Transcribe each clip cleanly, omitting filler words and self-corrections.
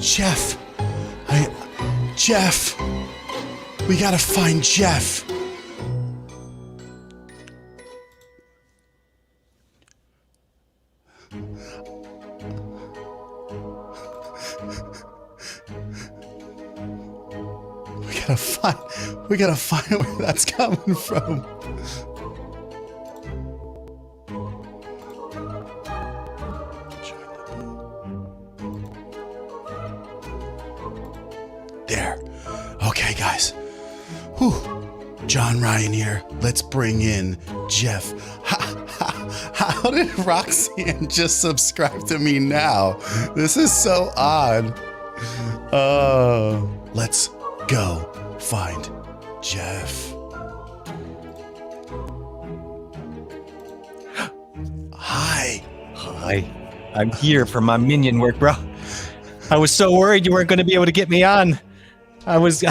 Jeff? Jeff. We gotta find Jeff. We gotta find where that's coming from. There. Okay, guys. Whew. John Ryan here. Let's bring in Jeff. How did Roxanne just subscribe to me now? This is so odd. Let's go find Jeff. Hi. Hi. I'm here for my minion work, bro. I was so worried you weren't going to be able to get me on. I was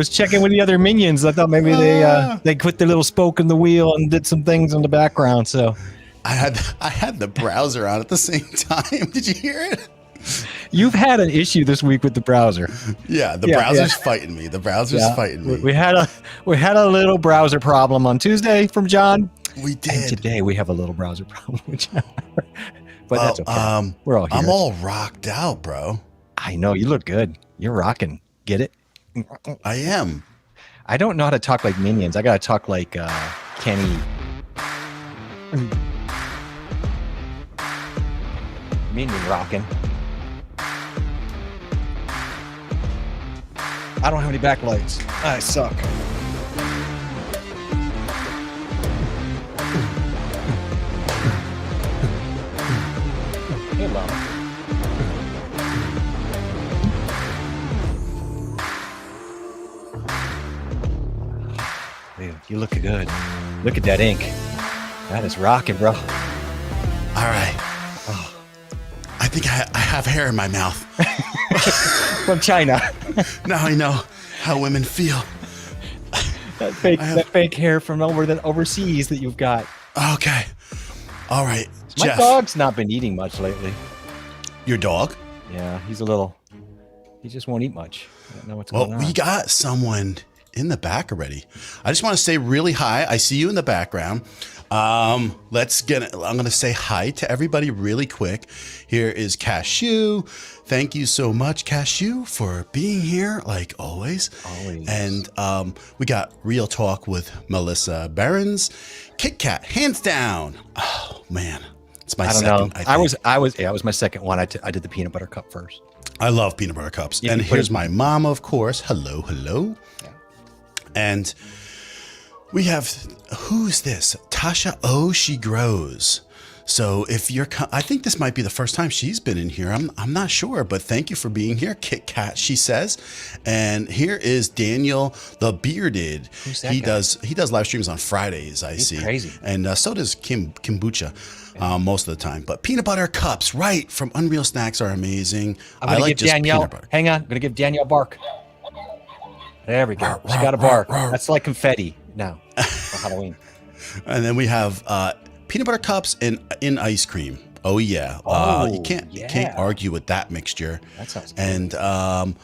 checking with the other minions. I thought maybe they put their little spoke in the wheel and did some things in the background. So I had the browser on at the same time. Did you hear it? You've had an issue this week with the browser. Yeah, the browser's fighting me. The browser's fighting me. We had a little browser problem on Tuesday from John. We did. And today we have a little browser problem with John. But that's okay. We're all here. I'm all rocked out, bro. I know, you look good. You're rocking. Get it? I am. I don't know how to talk like minions. I gotta talk like Kenny. Minion rocking. I don't have any backlights. I suck. Hey, Mama. Dude, you look good. Look at that ink. That is rocking, bro. All right. Oh. I think I have hair in my mouth. From China. Now I know how women feel. That fake hair from overseas that you've got. Okay. All right. My Jeff. dog's not been eating much lately. Your dog? Yeah, he just won't eat much. I don't know what's going on. Well, we got someone in the back already. I just want to say really hi. I see you in the background. I'm going to say hi to everybody really quick. Here is Cashew. Thank you so much, Cashew, for being here like always. And we got Real Talk with Melissa Behrens. Kit Kat, hands down. Oh man, it's my second. I it was my second one. I did the peanut butter cup first. I love peanut butter cups. And here's my mom, of course. Hello. Yeah. And we have, who's this? Tasha Oh, She Grows. So if you're, I think this might be the first time she's been in here. I'm not sure, but thank you for being here. Kit Kat, she says. And here is Daniel the Bearded. Who's that he guy? does live streams on Fridays, He's see. Crazy. And so does Kombucha most of the time. But peanut butter cups, right, from Unreal Snacks are amazing. I like just Danielle, peanut butter. Hang on, I'm going to give Danielle a bark. There we go. She got a bark. That's like confetti now for Halloween. And then we have peanut butter cups in ice cream. Oh yeah. You can't argue with that mixture. That sounds good. And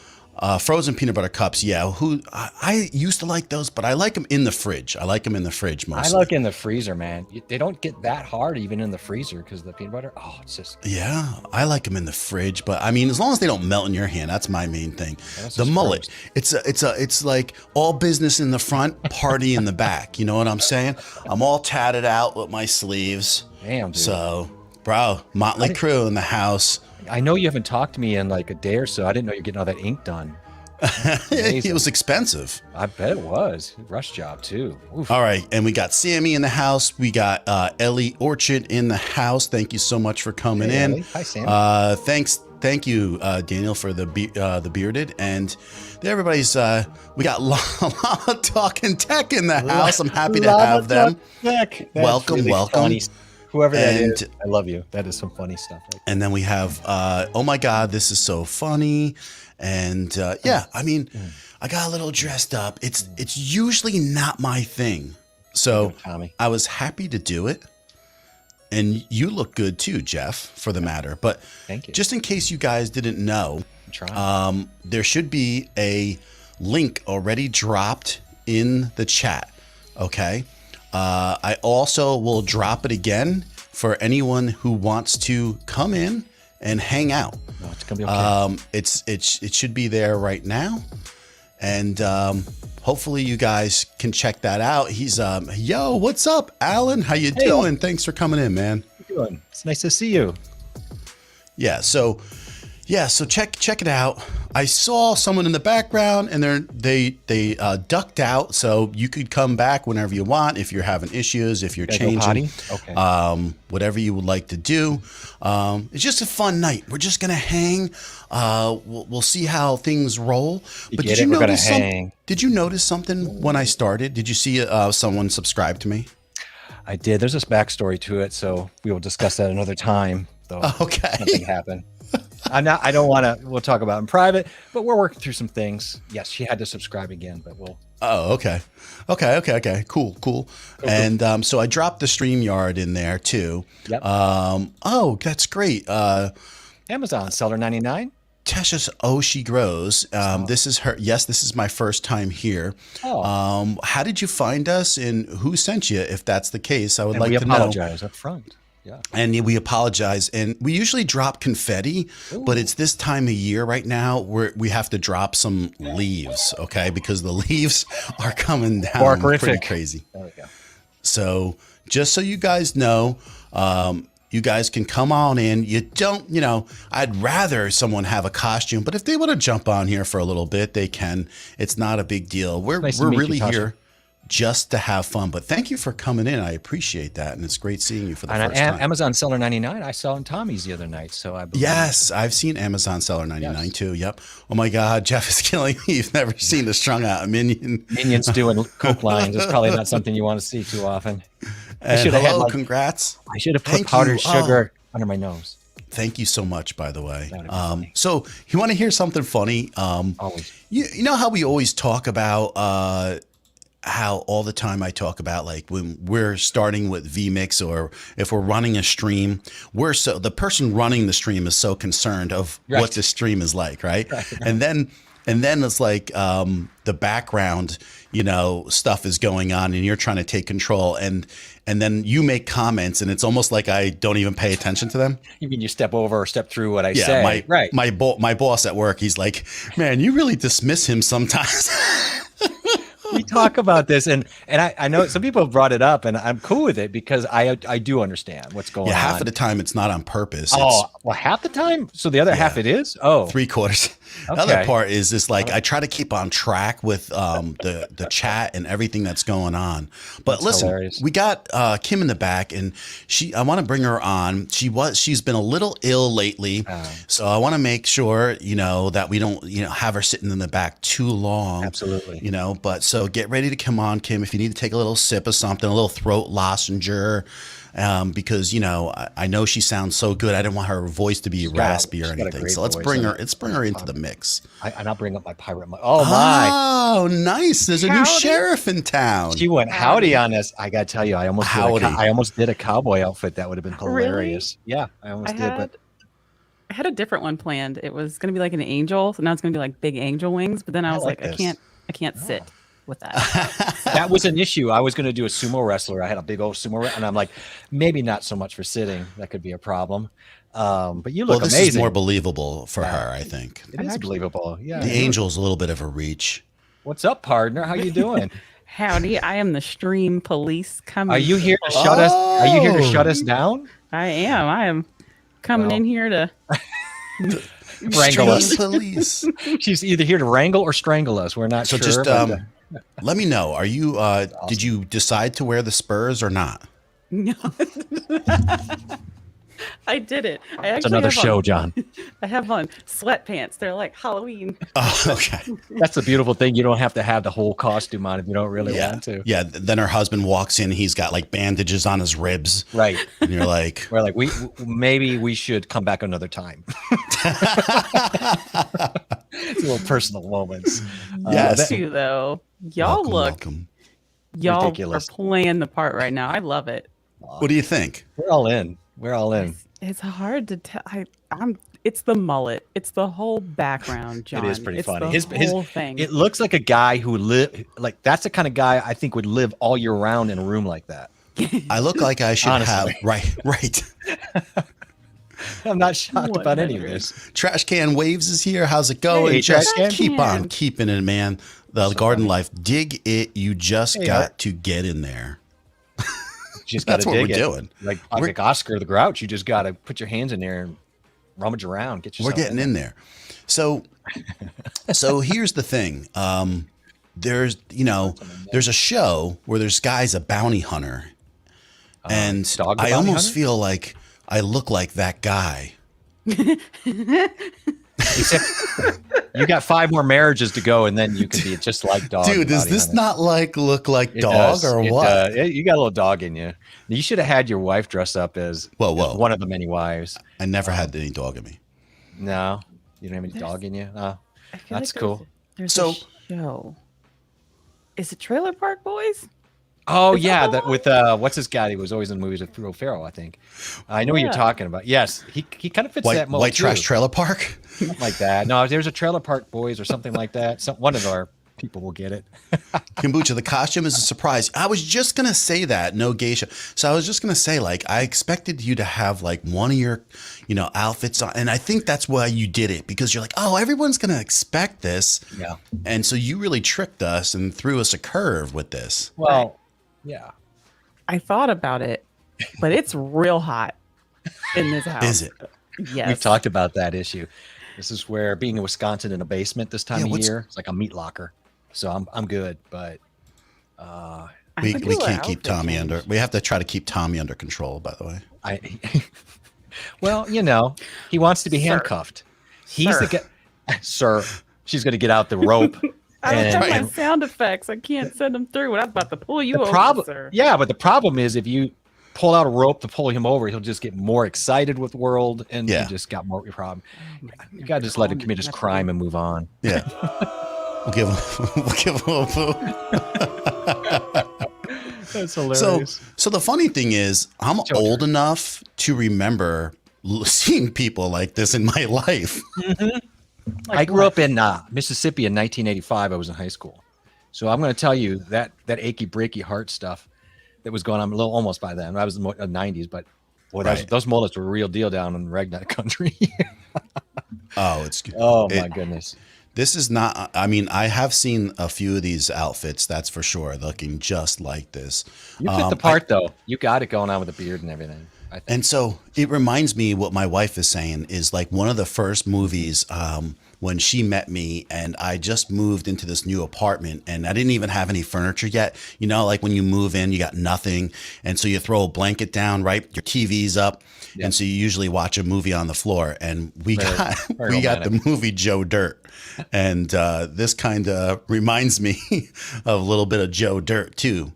frozen peanut butter cups. Yeah. I used to like those, but I like them in the fridge. I like them in the fridge mostly. I like in the freezer, man. They don't get that hard even in the freezer because the peanut butter. Oh, it's just. Yeah, I like them in the fridge, but I mean, as long as they don't melt in your hand, that's my main thing. The mullet. It's like all business in the front, party in the back. You know what I'm saying? I'm all tatted out with my sleeves. Damn, dude. So, bro, Motley Crue in the house. I know you haven't talked to me in like a day or so. I didn't know you're getting all that ink done. It was expensive. I bet it was. Rush job too. Oof. All right, and we got Sammy in the house. We got Ellie Orchard in the house. Thank you so much for coming in. Ellie. Hi, Sammy. Thank you, Daniel, for the bearded, and everybody's. We got Llama Talking Tech in the house. I'm happy to have them. Welcome. Funny. Whoever that is, I love you. That is some funny stuff. And then we have, oh my God, this is so funny. And I mean, I got a little dressed up. It's usually not my thing. So I was happy to do it. And you look good too, Jeff, for the matter. But Thank you. just in case you guys didn't know, I'm trying. there should be a link already dropped in the chat. Okay. I also will drop it again for anyone who wants to come in and hang out. No, it's gonna be okay. It should be there right now, and hopefully you guys can check that out. He's yo, what's up, Alan? How you doing? Thanks for coming in, man. How you doing? It's nice to see you. Yeah, so check it out. I saw someone in the background, and they ducked out, so you could come back whenever you want if you're having issues, if you're changing, okay. Whatever you would like to do. It's just a fun night. We're just gonna hang. We'll see how things roll. But did you notice something? Did you notice something when I started? Did you see someone subscribe to me? I did. There's this backstory to it, so we will discuss that another time. Though Okay. Something happened. I don't want to. We'll talk about it in private, but we're working through some things. Yes, she had to subscribe again, but we'll. Oh, okay. Cool. And so I dropped the StreamYard in there too. Yep. Oh, that's great. Amazon seller 99. Tasha's She Grows. This is her. Yes, this is my first time here. Oh. How did you find us, and who sent you? If that's the case, I would like to know. We apologize up front. Yeah. And we apologize. And we usually drop confetti, but it's this time of year right now where we have to drop some leaves, okay? Because the leaves are coming down pretty crazy. There we go. So just so you guys know, you guys can come on in. You don't, I'd rather someone have a costume, but if they want to jump on here for a little bit, they can. It's not a big deal. We're really here just to have fun. But thank you for coming in. I appreciate that. And it's great seeing you for the first time. Amazon seller 99, I saw in Tommy's the other night. So I believe. Yes, I've seen Amazon seller 99 too. Yep. Oh my God, Jeff is killing me. You've never seen a strung out minion. Minions doing coke lines is probably not something you want to see too often. And congrats. I should have put powdered sugar under my nose. Thank you so much, by the way. So you want to hear something funny? Always. You know how we always talk about how all the time I talk about, like, when we're starting with vMix or if we're running a stream, the person running the stream is so concerned of what the stream is like, right? And then it's like the background, stuff is going on and you're trying to take control, and then you make comments and it's almost like I don't even pay attention to them. You mean you step over or step through what I say? My boss at work, he's like, man, you really dismiss him sometimes. We talk about this, and I know some people have brought it up, and I'm cool with it because I do understand what's going on. Yeah, half of the time it's not on purpose. Well, half the time? So the other half it is? Oh. 3/4. The other part is just like I try to keep on track with the chat and everything that's going on. But listen, hilarious. We got Kim in the back, and I want to bring her on. She's been a little ill lately, so I want to make sure that we don't have her sitting in the back too long. Absolutely. But so get ready to come on, Kim. If you need to take a little sip of something, a little throat lozenge, because I know she sounds so good. I didn't want her voice to be raspy or anything. So let's bring her into the mix. And I'll bring up my pirate. Oh, nice! There's a new sheriff in town. She went howdy on us. I gotta tell you, I almost did a cowboy outfit. That would have been hilarious. Really? Yeah, I almost did. But I had a different one planned. It was going to be like an angel, so now it's going to be like big angel wings. But then I was like I can't sit with that. That was an issue. I was going to do a sumo wrestler. I had a big old sumo, and I'm like, maybe not so much for sitting. That could be a problem. But you look amazing. This is more believable for her, I think. It is believable. Yeah. The angel's a little bit of a reach. What's up, partner? How you doing? Howdy, I am the stream police coming. Are you here to shut us? Are you here to shut us down? I am coming in here to wrangle us. Police. She's either here to wrangle or strangle us. We're not sure. So just let me know. Are you? Awesome. Did you decide to wear the spurs or not? No. I did it. It's another show, John. I have on sweatpants. They're like Halloween. Oh, okay. That's the beautiful thing. You don't have to have the whole costume on if you don't really want to. Yeah. Then her husband walks in. He's got like bandages on his ribs. Right. And you're like, we're like, maybe we should come back another time. It's little personal moments. Yes. Too, though. Y'all welcome. Y'all ridiculous. are playing the part right now. I love it. What do you think? We're all in. We're all in. It's hard to tell. I'm. It's the mullet. It's the whole background, John. It is pretty it's funny. The whole thing. It looks like a guy who like that's the kind of guy I think would live all year round in a room like that. I look like I should Honestly. have right. I'm not shocked What about any of better? this. Trash can waves is here. How's it going? Hey, Just Trash Can. keep on keeping it, man. The garden funny. life. Dig it. You just Hey, got Art. to get in there. Just That's gotta what dig we're it. doing. Like Oscar the Grouch, you just got to put your hands in there and rummage around. Get yourself We're getting in there. So here's the thing. There's a show where there's guy's a bounty hunter, and Dog the I bounty almost hunter? feel like I look like that guy. Except you got 5 more marriages to go, and then you can be just like Dog. Dude, the does Bounty this Hunter. not look like It dog does. or It what? does. You got a little dog in you. You should have had your wife dress up as Whoa. as one of the many wives. I never had any dog in me. No, you don't have any dog in you. No, I feel that's like cool. There's So- a show. Is it Trailer Park Boys? Oh Is that yeah, the that one? with what's this guy? He was always in movies with Will Ferrell, I think. I know what you're Yeah. talking about. Yes, he kind of fits that mold White too. trash trailer park. Something like that. No, there's a Trailer Park Boys or something like that. One of our people will get it. Kombucha, the costume is a surprise. I was just gonna say that, no geisha. So I was just gonna say, like, I expected you to have like one of your, outfits on, and I think that's why you did it, because you're like, oh, everyone's gonna expect this, Yeah. and so you really tricked us and threw us a curve with this. Well, yeah. I thought about it, but it's real hot in this house. Is it? Yes. We've talked about that issue. This is where being in Wisconsin in a basement this time Yeah, of what's- year, it's like a meat locker. So I'm good, but I We could we do an can't keep outfit Tommy change. under. We have to try to keep Tommy under control. By the way, I well, he wants to be Sir. handcuffed. He's the Sir. guy. Sir, she's going to get out the rope. I don't have my and sound effects. I can't send them through. And I was about to pull you the over, problem, sir. yeah, but the problem is if you pull out a rope to pull him over, he'll just get more excited with the world, and Yeah. you just got more problem. Oh my You got to just let him God. commit his crime and move on. yeah, we'll give him. We'll give him a boo. That's So the funny thing is, I'm Children. old enough to remember seeing people like this in my life. I grew up in Mississippi in 1985. I was in high school, so I'm going to tell you that achy breaky heart stuff that was going on a little almost by then. I was in the 90s, but boy, Right. those mullets were a real deal down in Ragnet country. Oh, it's Oh my goodness! This is not. I mean, I have seen a few of these outfits. That's for sure, looking just like this. You fit the part though. You got it going on with the beard and everything. I think. And so it reminds me what my wife is saying is like one of the first movies when she met me, and I just moved into this new apartment and I didn't even have any furniture yet. Like when you move in, you got nothing. And so you throw a blanket down, right? Your TV's up. Yeah. And so you usually watch a movie on the floor. And we Very- got very we got the romantic. movie Joe Dirt. And this kind of reminds me of a little bit of Joe Dirt too.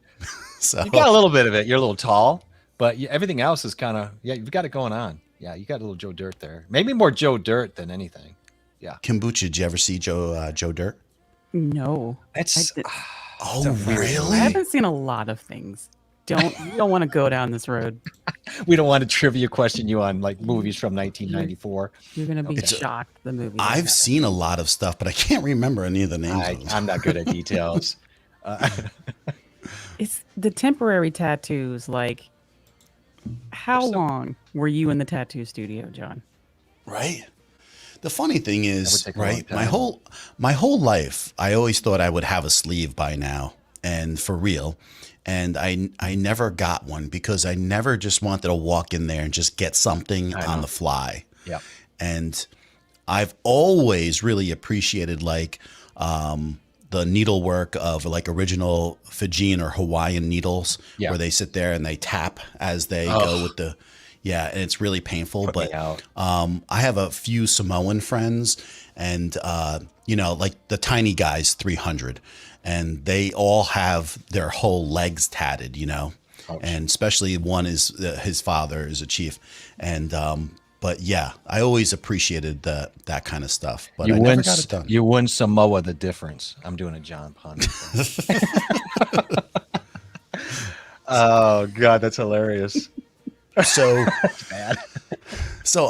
So You got a little bit of it. You're a little tall, but everything else is kind of you've got it going on. Yeah, you got a little Joe Dirt there. Maybe more Joe Dirt than anything. Kombucha, did you ever see Joe Dirt? No. That's I did- Oh, I really? haven't seen a lot of things. You don't want to go down this road. we don't want to trivia question you on like movies from 1994. You're gonna be It's a- shocked. The movie. I've seen a lot of stuff, but I can't remember any of the names of them. I'm not good at details. It's the temporary tattoos. Like, how long were you in the tattoo studio, John? Right? The funny thing is, take a long right? time. My whole life, I always thought I would have a sleeve by now, and for real. And I never got one because I never just wanted to walk in there and just get something on the fly. Yeah. And I've always really appreciated like the needlework of like original Fijian or Hawaiian needles, Yeah. where they sit there and they tap as they go with the, and it's really painful. Put me But out. I have a few Samoan friends, and like the tiny guys, 300, and they all have their whole legs tatted, and especially one is his father is a chief, and but yeah, I always appreciated that kind of stuff, but You I never win, got it done. you win Samoa the difference. I'm doing a John Pond. Oh God, that's hilarious. So Bad. So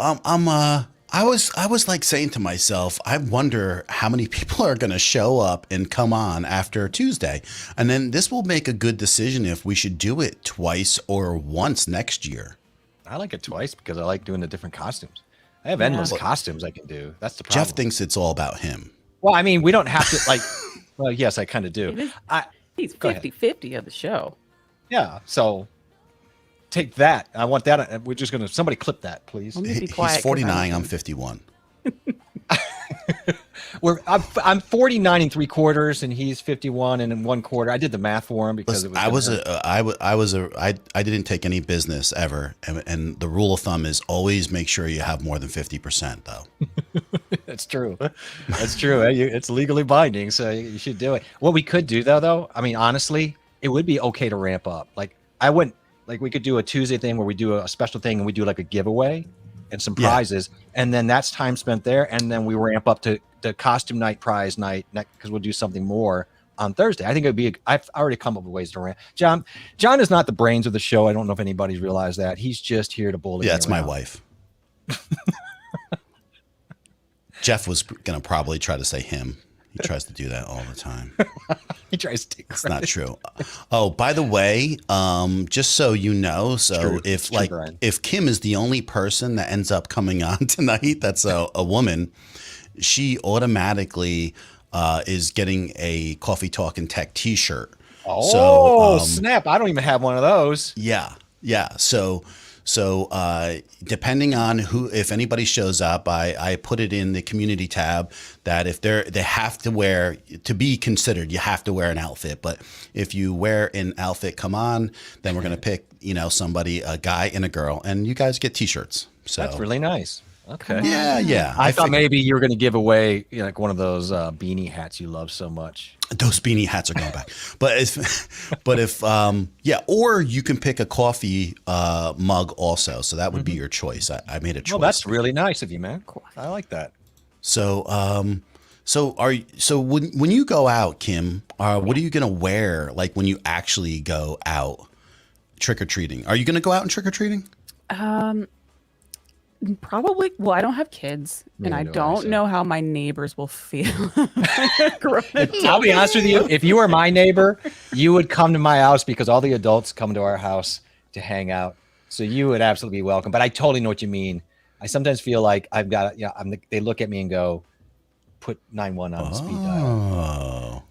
I was like saying to myself, I wonder how many people are going to show up and come on after Tuesday. And then this will make a good decision if we should do it twice or once next year. I like it twice because I like doing the different costumes. I have endless costumes I can do. That's the problem. Jeff thinks it's all about him. Well, I mean, we don't have to like. Well, yes, I kind of do. He's 50-50 of the show. Yeah. So take that. I want that. We're just gonna somebody clip that, please. Let me be quiet, He's 49. I'm 51. I'm 49 and 3/4, and he's 51 and 1/4. I did the math for him because it was. I didn't take any business ever, and the rule of thumb is always make sure you have more than 50%, though. That's true. That's true. It's legally binding, so you should do it. What we could do though, I mean, honestly, it would be okay to ramp up. Like we could do a Tuesday thing where we do a special thing and we do like a giveaway and some prizes, and then that's time spent there, and then we ramp up to the costume night, prize night, because we'll do something more on Thursday. I think it'd be. I've already come up with ways to ramp. John is not the brains of the show. I don't know if anybody's realized that. He's just here to bully. Yeah, it's my wife. Jeff was gonna probably try to say him. He tries to do that all the time. He tries to take credit. It's not true. Oh, by the way, just so you know, if Kim is the only person that ends up coming on tonight, that's a woman, she automatically is getting a Coffee Talk and Tech T-shirt. Oh, snap! I don't even have one of those. Yeah. So depending on if anybody shows up, I put it in the community tab that if they have to wear, to be considered, you have to wear an outfit. But if you wear an outfit, come on, then we're going to pick, somebody, a guy and a girl, and you guys get T-shirts. So that's really nice. Okay. Yeah. I thought maybe you were going to give away like one of those beanie hats you love so much. Those beanie hats are going back. If or you can pick a coffee mug also. So that would be your choice. I made a choice. Well, that's really nice of you, man. Cool. I like that. So when you go out, Kim, what are you going to wear? Like when you actually go out trick or treating? Are you going to go out and trick or treating? Probably. Well, I don't have kids, and I don't know how my neighbors will feel. I'll be honest with you. If you were my neighbor, you would come to my house because all the adults come to our house to hang out. So you would absolutely be welcome. But I totally know what you mean. I sometimes feel like I've got, they look at me and go, put 911 on the speed dial.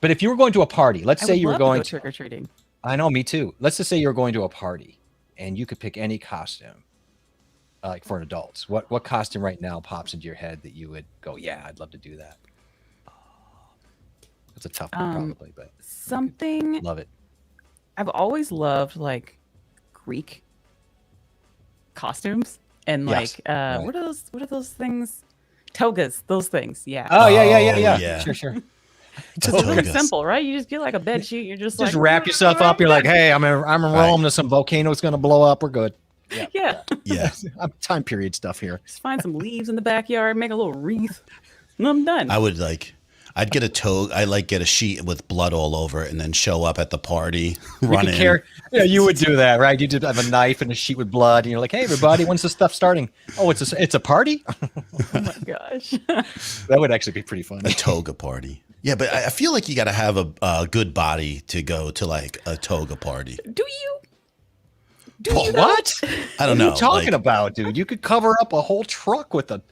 But if you were going to a party, let's say you were going to trick or treating. I know, me too. Let's just say you were going to a party and you could pick any costume. Like for an adult, what costume right now pops into your head that you would go, yeah, I'd love to do that? That's a tough one, probably, but something. Love it. I've always loved like Greek costumes and like right. What are those things? Togas, those things. Yeah. Oh yeah. Sure. It's really simple, right? You just get like a bed sheet. You're just like wrap yourself up. You're like, hey, I'm in Rome. There's some volcano. It's gonna blow up. We're good. Yeah. Time period stuff here. Just find some leaves in the backyard, make a little wreath, and I'm done. I'd get a toga. I get a sheet with blood all over it, and then show up at the party, run in. Yeah, you would do that, right? You did have a knife and a sheet with blood, and you're like, "Hey, everybody, when's the stuff starting? Oh, it's a party." Oh my gosh, that would actually be pretty fun. A toga party. Yeah, but I feel like you got to have a good body to go to like a toga party. Do you? What? I don't know. What are you talking about, dude? You could cover up a whole truck with a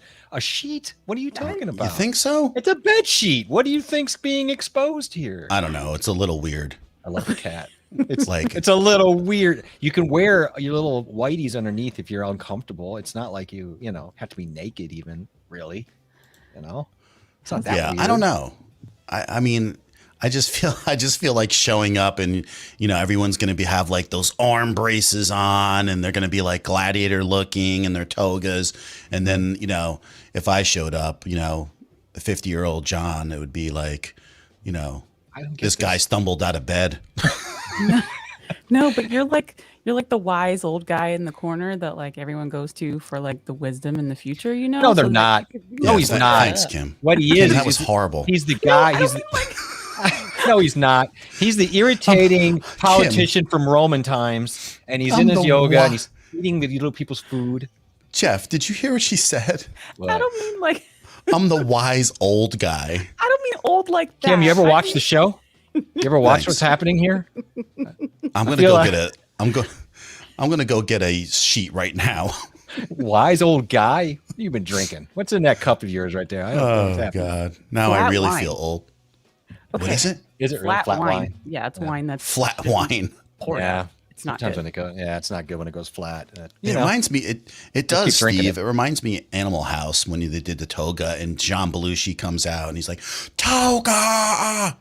sheet. What are you talking about? You think so? It's a bed sheet. What do you think's being exposed here? I don't know. It's a little weird. I love the cat. It's it's a little weird. You can wear your little whiteies underneath if you're uncomfortable. It's not like you have to be naked even, really. It's not that weird. I don't know. I mean, I just feel like showing up and, everyone's going to have like those arm braces on and they're going to be like gladiator looking and their togas. And then, if I showed up, the 50-year-old John, it would be like, this guy stumbled out of bed. No, but you're like the wise old guy in the corner that like everyone goes to for like the wisdom in the future, No, they're not. No, he's not. Thanks, Kim. What he Kim, is. That was horrible. He's the guy. No, he's not. He's the irritating politician from Roman times, and he's in his yoga and he's eating the little people's food. Jeff, did you hear what she said? I don't mean like. I'm the wise old guy. I don't mean old like that. Kim, you ever watch the show? You ever watch what's happening here? I'm gonna go get a. I'm gonna go get a sheet right now. Wise old guy. You've been drinking. What's in that cup of yours right there? I don't know what's happening. God! Now Flat I really wine. feel old. Okay. What is it? Is it really flat wine? Yeah, it's wine that's Flat wine. poured Yeah. out. It's not Sometimes good. when it goes, it's not good when it goes flat. It reminds me. It does, keep drinking Steve. it. It reminds me of Animal House when they did the toga and John Belushi comes out and he's like, "Toga."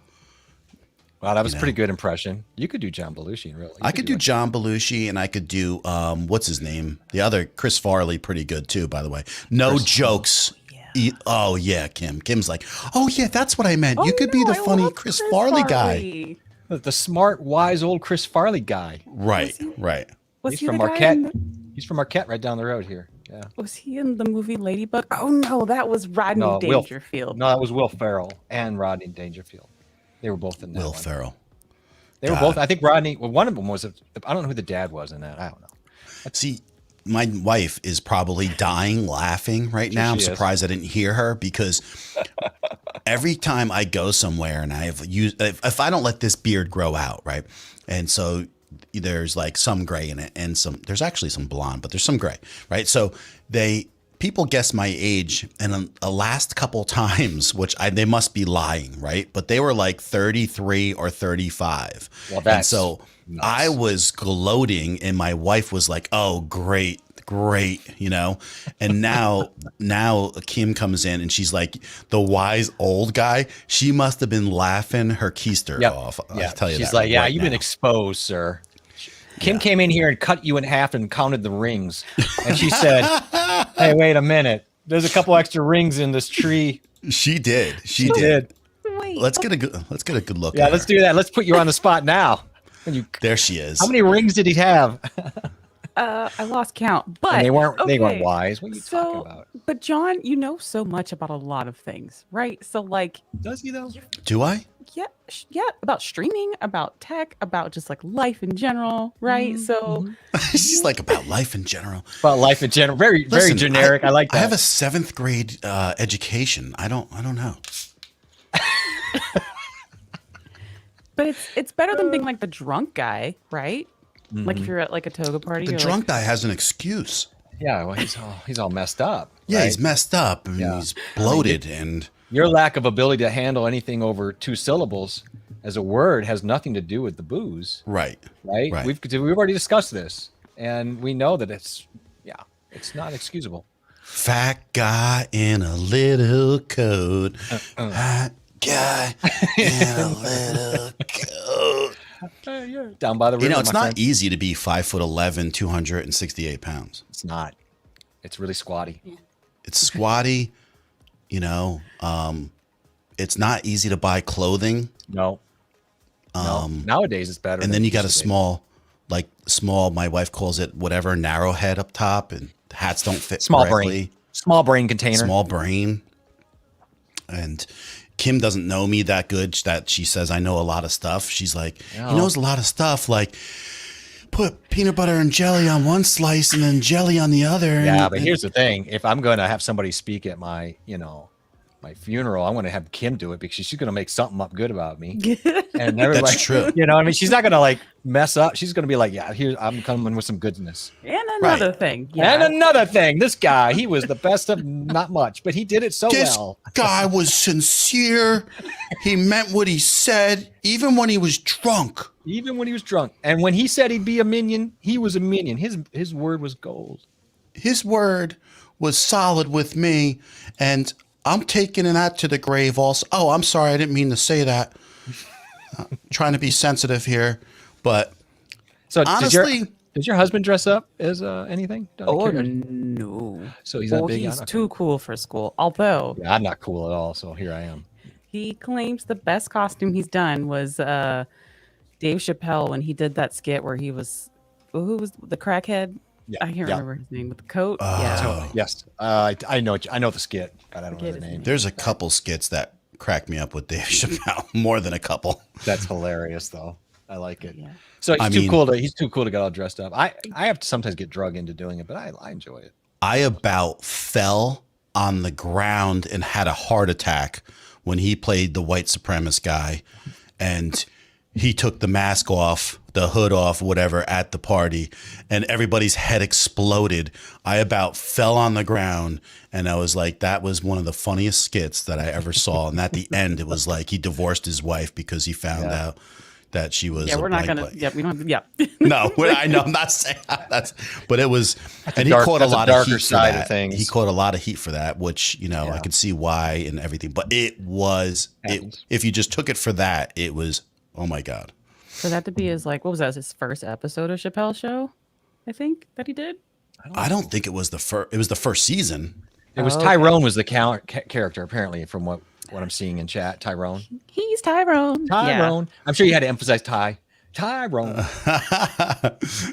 Wow, that was a pretty good impression. You could do John Belushi, really. I could do John Belushi and I could do what's his name? The other Chris Farley, pretty good too, by the way. No jokes. Oh yeah, Kim. Kim's like, oh yeah, that's what I meant. You could be the I funny love Chris Farley guy. the smart, wise old Chris Farley guy. Right, right. Was He's he from the guy Marquette. in the- He's from Marquette, right down the road here. Yeah. Was he in the movie Ladybug? Oh no, that was Rodney Dangerfield. No, that was Will Ferrell and Rodney Dangerfield. They were both in that Will one. Ferrell. They were both. I think Rodney. Well, one of them was. I don't know who the dad was in that. I don't know. See, my wife is probably dying laughing right now. I'm she is. surprised I didn't hear her because every time I go somewhere and I've used, if I don't let this beard grow out, right? And so there's like some gray in it and there's actually some blonde, but there's some gray, right? So people guess my age, and a last couple times, which they must be lying, right? But they were like 33 or 35. Well, and that's so nuts. I was gloating, and my wife was like, "Oh, great, you know." And now Kim comes in, and she's like, the wise old guy. She must have been laughing her keister off. Yeah. I'll tell you She's that like, yeah, right you've been now. exposed, sir. Kim came in here and cut you in half and counted the rings. And she said, hey, wait a minute. There's a couple extra rings in this tree. She did. She She did. did. Wait. Let's get a good look. Yeah, at let's her. do that. Let's put you on the spot now. There she is. How many rings did he have? I lost count, but And they weren't okay. wise. What are you talking about? But John, you know so much about a lot of things, right? So like, Does he though? Do I? yeah, about streaming, about tech, about just like life in general, right? So She's like about life in general. About life in general. Very Listen, generic. I like that. I have a 7th grade education. I don't know. but it's better than being like the drunk guy, right? Like if you're at like a toga party, The you're drunk guy has an excuse. Yeah, well, he's all messed up. Yeah, right? he's messed up and Yeah. he's bloated and Your lack of ability to handle anything over 2 syllables as a word has nothing to do with the booze, right. right? Right. We've already discussed this, and we know that it's not excusable. Fat guy in a little coat. Fat guy in a little coat. Down by the river, You know, it's my not friend. easy to be 5'11", 268 pounds. It's not. It's really squatty. It's squatty. You know, it's not easy to buy clothing. No. Nowadays it's better. And than then it you got a used to be. small, my wife calls it whatever, narrow head up top, and hats don't fit small correctly. brain container. Small brain. And Kim doesn't know me that good that she says I know a lot of stuff. She's like, he knows a lot of stuff, like put peanut butter and jelly on one slice and then jelly on the other. Yeah, and, but here's the thing: if I'm going to have somebody speak at my funeral, I'm going to have Kim do it because she's going to make something up good about me. And everybody, That's true. You know, what I mean, she's not going to like mess up. She's going to be like, yeah, here I'm coming with some goodness. and another Right. thing, And another thing, this guy, he was the best of not much, but he did it so this well. guy was sincere. He meant what he said, even when he was drunk. Even when he was drunk. And when he said he'd be a minion, he was a minion. His word was gold. His word was solid with me, and I'm taking that to the grave also. Oh, I'm sorry. I didn't mean to say that. Trying to be sensitive here, but So honestly, does your husband dress up as anything? Oh no! So he's not Well, big on he's it? too cool for school. Although Yeah, I'm not cool at all, so here I am. he claims the best costume he's done was Dave Chappelle when he did that skit where he was who was the crackhead? Yeah, I can't yeah. remember his name with the coat. Oh. Yeah. Totally. Yes, I know the skit, but I don't know the name. there's a couple skits that cracked me up with Dave Chappelle more than a couple. That's hilarious, though. I like it. Yeah. So he's I too mean- cool to get all dressed up. I have to sometimes get drug into doing it, but I enjoy it. I about fell on the ground and had a heart attack when he played the white supremacist guy, and he took the mask off, the hood off, whatever, at the party, and everybody's head exploded. I about fell on the ground, and I was like, that was one of the funniest skits that I ever saw. And at the end, it was like he divorced his wife because he found out that she was. Yeah, we're not gonna. blank. Yeah, we don't. Yeah. No, I know. I'm not saying that's, but it was, and he dark- caught a that's a lot of darker heat for side of that. things. He caught a lot of heat for that, which I could see why and everything. But it was, if you just took it for that, it was, oh my god. For that to be his like, what was that? His first episode of Chappelle's Show, I think that he did. I don't think it was the first. It was the first season. It was Tyrone was the character, apparently, from what I'm seeing in chat. Tyrone. He's Tyrone. Tyrone. I'm sure you had to emphasize Tyrone.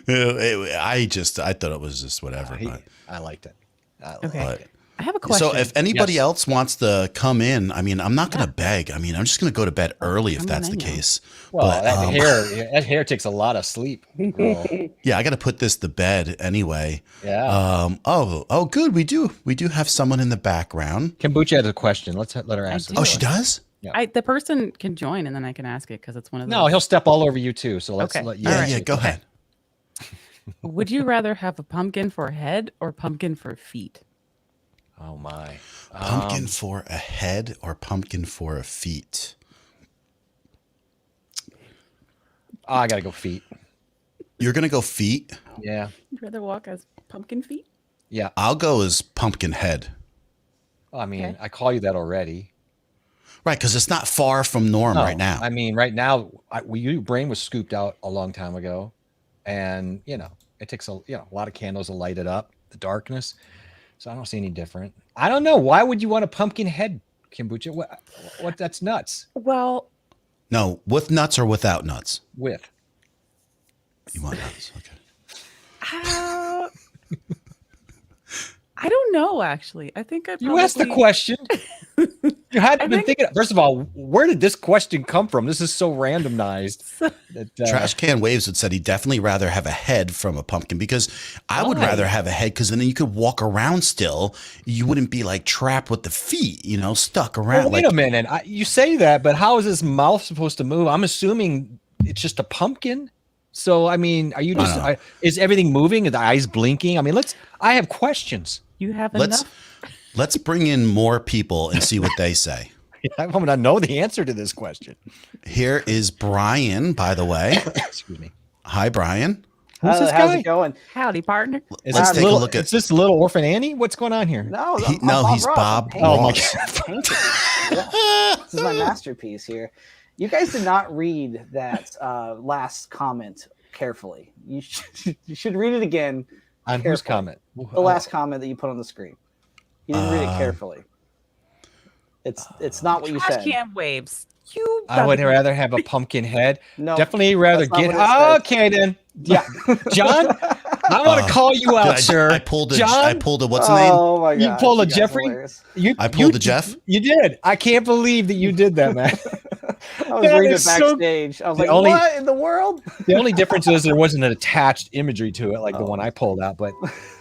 I thought it was just whatever. But. I liked it. Okay. I have a question. So if anybody else wants to come in, I mean, I'm not going to beg. I mean, I'm just going to go to bed early if that's the case. Well, but, that hair takes a lot of sleep. Girl. yeah, I got to put this to bed anyway. Yeah. Oh, good. We do have someone in the background. Kombucha has a question. Let her ask. do. Oh, she does? The person can join and then I can ask it because it's one of those. No, he'll step all over you too. So let's Okay. let you. Yeah, go ahead. Would you rather have a pumpkin for a head or pumpkin for feet? Oh my. Pumpkin for a head or pumpkin for a feet? I gotta go feet. You're going to go feet? Yeah. You'd rather walk as pumpkin feet? Yeah. I'll go as pumpkin head. I mean, Okay. I call you that already. Right, because it's not far from norm No, right now. I mean, right now, your brain was scooped out a long time ago, and it takes a lot of candles to light it up, the darkness. So I don't see any different. I don't know. Why would you want a pumpkin head, Kombucha? What? That's nuts. Well, No, with nuts or without nuts? With. You want nuts? Okay. I don't know, actually. I think I probably... You asked the question. You had to been thinking. First of all, where did this question come from? This is so randomized. Trash Can Waves had said he'd definitely rather have a head from a pumpkin because I would rather have a head because then you could walk around still. You wouldn't be like trapped with the feet, stuck around. Well, wait a minute. You say that, but how is his mouth supposed to move? I'm assuming it's just a pumpkin. So, I mean, are you just, is everything moving? Are the eyes blinking? I mean, I have questions. You have enough? Let's bring in more people and see what they say. I want to know the answer to this question. Here is Brian, by the way. Excuse me. Hi, Brian. Who's this how's guy? it going? Howdy, partner. Let's take a look at. Is this little orphan Annie? What's going on here? No, He's Bob I'm painting. Ross. This is my masterpiece here. You guys did not read that last comment carefully. You should read it again. On whose comment? The last comment that you put on the screen. You didn't read it carefully. It's not what you Trash said. can waves. I would rather have a pumpkin head. No, definitely rather that's not get. what it says. Okay, then. Yeah, John, I want to call you out, sir. I pulled a. John, I pulled a. What's the name? Oh my god! you pulled a Jeffrey. I pulled a Jeff. You did. I can't believe that you did that, man. I was That reading it is so- backstage. I was The like, only- "What in the world?" The only difference is there wasn't an attached imagery to it like the one I pulled out, but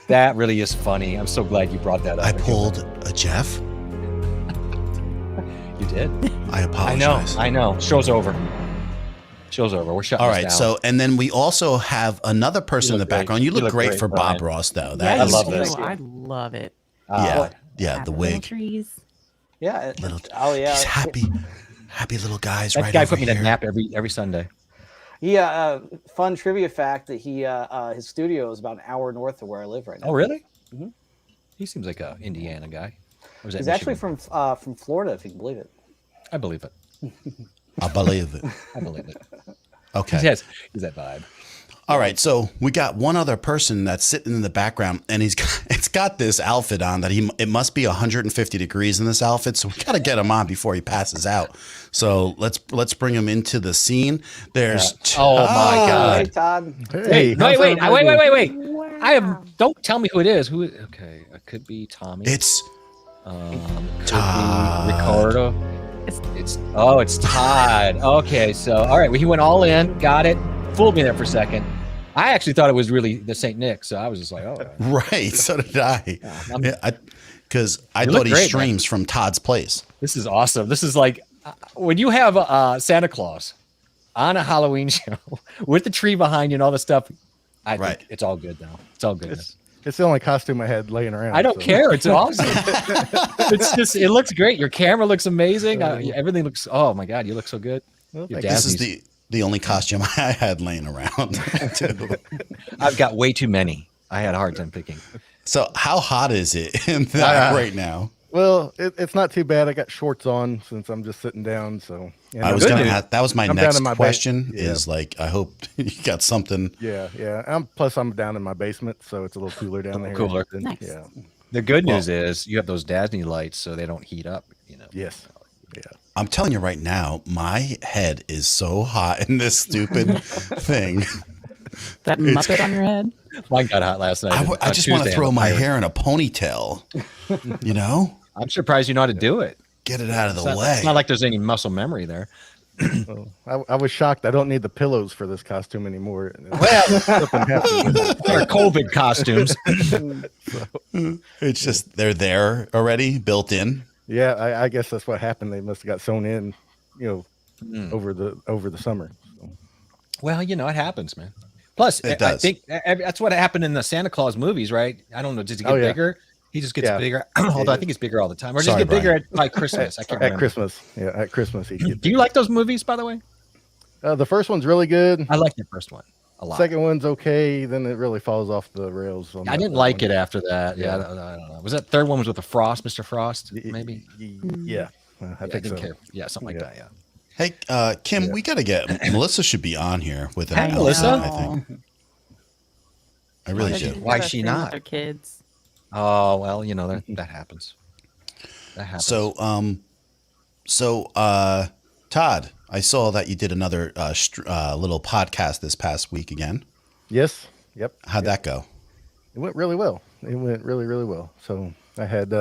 that really is funny. I'm so glad you brought that up. I pulled a Jeff. You did. I apologize. I know. Show's over. Show's over. We're shutting All this right. down. So, and then we also have another person in the look great. background. You look great for Brian. Bob Ross, though. Yeah, I That is, love this. I love it. yeah, the Happy little wig. trees. Yeah. Little, Oh yeah. He's happy little guys that right guy over put me to here. nap every Sunday. Yeah. Fun trivia fact that his studio is about an hour north of where I live right now. Oh, really? Mhm. He seems like a Indiana guy. Or is that He's actually Michigan? from Florida, if you can believe it. I believe it. I believe it. I believe it. Okay. Yes, he's that vibe. All right, so we got one other person that's sitting in the background, and it's got this outfit on that it must be 150 degrees in this outfit, so we got to get him on before he passes out. So let's bring him into the scene. There's Oh, my Hey, God. Todd. Hey, wait. Wow. I have. Don't tell me who it is. Who? Okay, it could be Tommy. it's could Todd. be Ricardo. It's Todd. Okay, so all right, well, he went all in, got it, fooled me there for a second. I actually thought it was really the Saint Nick, so I was just like, oh, Right. So did I. Because I You thought look he great, streams from Todd's place. this is awesome. This is like when you have Santa Claus on a Halloween show with the tree behind you and all the stuff. I Right. think it's all good now. It's all good. It's the only costume I had laying around. I don't so. care. It's awesome. It's just, it looks great. Your camera looks amazing. Everything looks, oh my God, you look so good. Well, Your thank you. This is Dazzys. the only costume I had laying around. I've got way too many. I had a hard time picking. So how hot is it in that right now? Well, it's not too bad. I got shorts on since I'm just sitting down. So I was gonna have, that was my I'm down next in my question. Yeah. Is like, I hope you got something. Yeah. Plus, I'm down in my basement, so it's a little cooler down there. Cooler. And, Nice. Yeah. The good news is you have those Dazzny lights so they don't heat up, you know. Yes. Yeah. I'm telling you right now, my head is so hot in this stupid thing. That Muppet on your head. Mine got hot last night. I just want to throw my hair in a ponytail. You know, I'm surprised you know how to do it. get it out of the It's way. not like there's any muscle memory there. I was shocked. I don't need the pillows for this costume anymore. Well, Something happened with it. they're COVID costumes. It's just they're there already, built in. Yeah, I guess that's what happened. They must have got sewn in, over the summer. So. Well, you know, it happens, man. Plus, It I does. think that's what happened in the Santa Claus movies, right? I don't know. Does he get Oh, yeah. bigger? He just gets Yeah. bigger. Although I think he's bigger all the time. Or does Sorry, he get bigger Brian. by Christmas? I can't At remember. Christmas, at Christmas he Do you like those movies, by the way? The first one's really good. I like the first one a lot. Second one's okay. Then it really falls off the rails. On I that didn't third like one. it after that. Yeah, I don't know. Was that third one was with the Frost, Mr. Frost? Maybe. Yeah, I I think didn't so. care. Yeah, something like that. Yeah. Hey, Kim, we got to get Melissa should be on here with an Hi, announcement, Melissa. I think. I really Why do. she- why is she not? Their kids. Oh well, you know that happens. That happens. So, Todd, I saw that you did another little podcast this past week again. Yes. Yep. How'd that go? It went really well. It went really, really well. So I had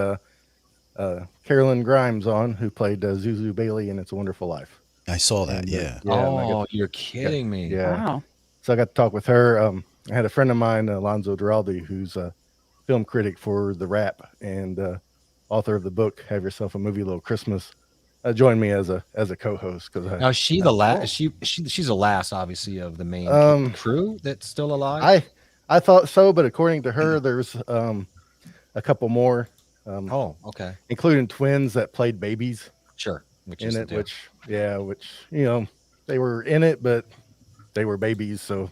Carolyn Grimes on, who played Zuzu Bailey in It's a Wonderful Life. I saw that. And, Yeah. and I oh, got- you're kidding me. Yeah. Wow. So I got to talk with her. I had a friend of mine, Alonzo Duralde, who's a film critic for The Wrap and author of the book "Have Yourself a Movie Little Christmas." Joined me as a co-host because Now is she the last? She's the last, obviously, of the main crew that's still alive. I thought so, but according to her, there's a couple more, Oh, okay, including twins that played babies sure. Which in is it. the deal. Which they were in it, but they were babies, so